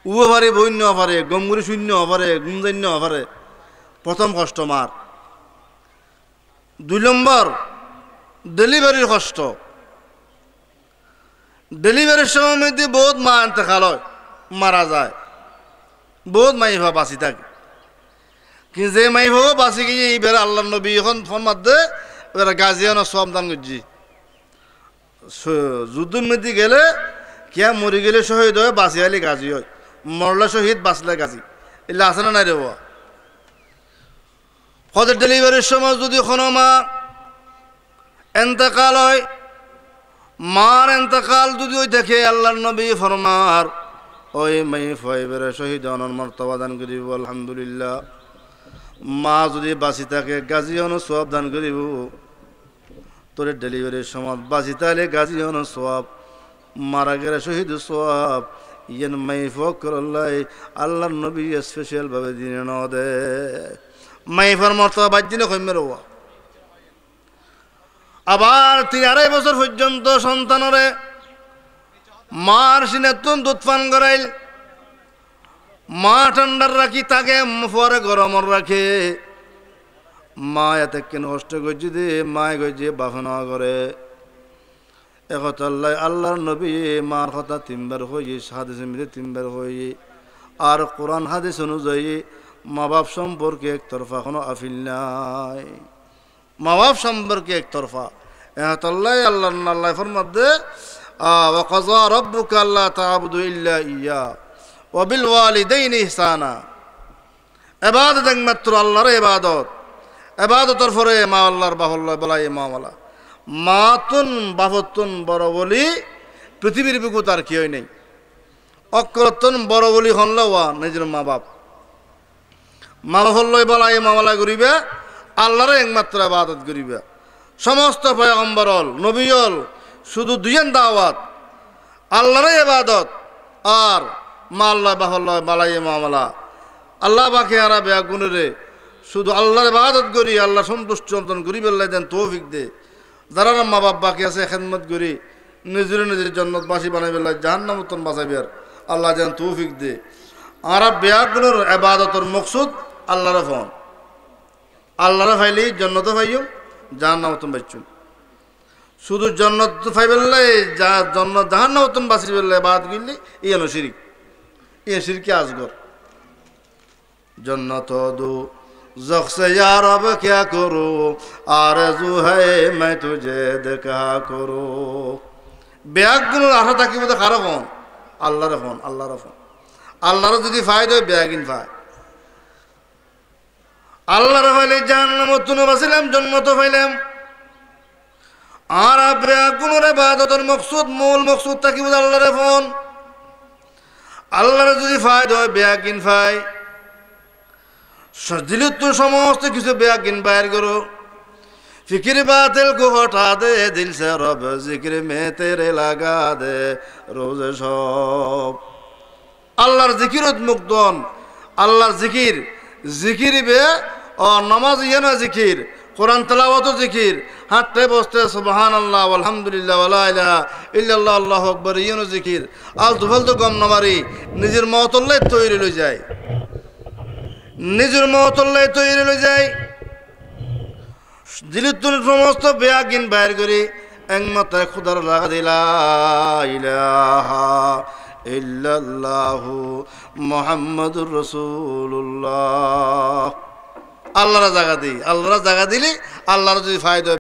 উও পারে বইন্য পারে গমগুড়ি শূন্য পারে গুমজান্য পারে প্রথম কষ্ট মার 2 নম্বর ডেলিভারির কষ্ট ডেলিভারির সময় মধ্যে বহুত মা ইন্তেকাল হয় মারা যায় বহুত মাই ভাব বাঁচি থাকে কিন্তু যে মাই ভাব বাঁচি গিয়ে এইবার আল্লাহ নবী এখন ফোন মারতে এবার গাজিয়ানো সব দান করছি যুদ্ধের মধ্যে গেলে কিয়া মরি গেলে শহীদ হয় বাঁচি আলে গাজি হয় মরলে শহীদ বাঁচলে গাজি এগুলো আছে না নাই রে হদের ডেলিভারির সময় যদি কোনো মা এন্তেকাল হয় মার এন্তেকাল যদি ওই দেখে আল্লাহর নবী ফরমার ওই মাই ফাইবের শহীদ অনর মর্তবা দান করিব আলহামদুলিল্লাহ মা যদি বাঁচি থাকে গাজী অন সব দান করিব তোর ডেলিভারির সময় বাঁচি তাহলে গাজী অন সব মারা গেলে শহীদ সব ইয়েন মাই ফকরাল্লাহ আল্লাহর নবী স্পেশাল ভাবে দিনে ন দে মাইফার মর্তবা বাদ দিনে কমের আবার 3.5 বছর পর্যন্ত সন্তানরে মার সিনেতুন দুধ পান করাইল মা ঠান্ডার রাখি তাকে পরে গরমর রাখে মা এতে কেন কষ্ট করছি দে মায় গেছে বাফনা করে একতাল্লাহ আল্লাহর নবী মার কথা 3 বার হয়ে হাদিসের মধ্যে 3 বার হয়ে আর কোরআন হাদিস অনুযায়ী মা বাপ সম্পর্কে একতরফা কোনো আফিল নাই মা বাপ সম্পর্কে একতরফা একতাল্লাহ আল্লাহ ফরমাতে وقضى ربك ألا تعبدوا إلا إياه وبالوالدين إحسانا عبادت একমাত্র আল্লাহর ইবাদত ইবাদতের পরে মা আল্লাহর বাহুল্লাহ বলাই মাওলা মাতুন বাবতুন বড় বলি পৃথিবীর বুকু তার কি হয় নাই অক্রতন বড় বলি হল্লা নিজের মা বাপ মা হল্লই বলাই মাওলা করিবে আল্লাহর একমাত্র ইবাদত করিবে সমস্ত পয়গম্বর নবী শুধু দুইজন দাওয়াত আল্লাহর ইবাদত আর মা আল্লাহ বাহুল্লাহ বালাই মাওলা আল্লাহ বাকে আরা বেগুনরে শুধু আল্লাহর ইবাদত করি আল্লাহ সন্তুষ্ট অর্জন করি বললে দেন তৌফিক দে যারা মা বাপ বাকি আছে খেদমত করি নিজের নিজের জন্নতবাসী বানাইবে জাহান্নাম মতন বাঁচাইবে আর আল্লাহ যেন তৌফিক দে। আর বেয়াগুলোর ইবাদতের মকসুদ আল্লাহর ফোন, আল্লাহর ফাইলেই জন্নত পাইও, জাহান্নাম মতন বাঁচুন। শুধু জন্নত ফাইবেললে জন্নত জাহান্নাম মতন বাঁচি বেললে বাদ গিললে ইয়ানো শিরিক, ইয়ে শিরকে আজগর। जन्नत दो ज़ख से या रब क्या करो, आरज़ू है मैं तुझे देखा करो। বেয়াগুলোর আশা থাকি বোধ খারাপ হন আল্লাহর ফোন, আল্লাহর ফোন, আল্লাহর যদি ফায়দা হয় বেয়াগিন ফায়। আল্লাহর ফাইলে জাহান্নাম মতন বাঁচিলাম, জন্নত ফাইলাম। আর বেয়াগুলোর ইবাদতের মকসুদ, মূল মকসুদ থাকি বোধ আল্লাহর ফোন। আল্লাহর যদি ফায়দা হয় বেয়াগিন ফায়। दिल तो समस्त किसी बेयकीन बाहर करो, फिक्र बातिल को हटा दे दिल से रब जिक्र में तेरे लगा दे रोज सब। अल्लाहर जिकिरत मुक्तन, अल्लाहर जिकिर जिकिर बे और नमाज ये ना जिकिर, कुरान तलावत जिकिर, हाथे बसते सुबहान अल्लाह अल्हम्दुलिल्लाह वला इलाहा इल्लल्लाह अल्लाहु अकबर ये ना जिकिर। आल दुफल तो गम नमारी निजर मौतल्ले तैयारी ले जाए, নিজের মহতল্লায় তৈরি হয়ে যায়। দিলুতুল সমস্ত বেয়াগিন বাইর করে একমাত্র খুদার লাগা দিলা ইলাহা ইল্লাল্লাহু মুহাম্মাদুর রাসূলুল্লাহ। আল্লাহর জায়গা দিই, আল্লাহর জায়গা দিলে আল্লাহর যদি ফায়দা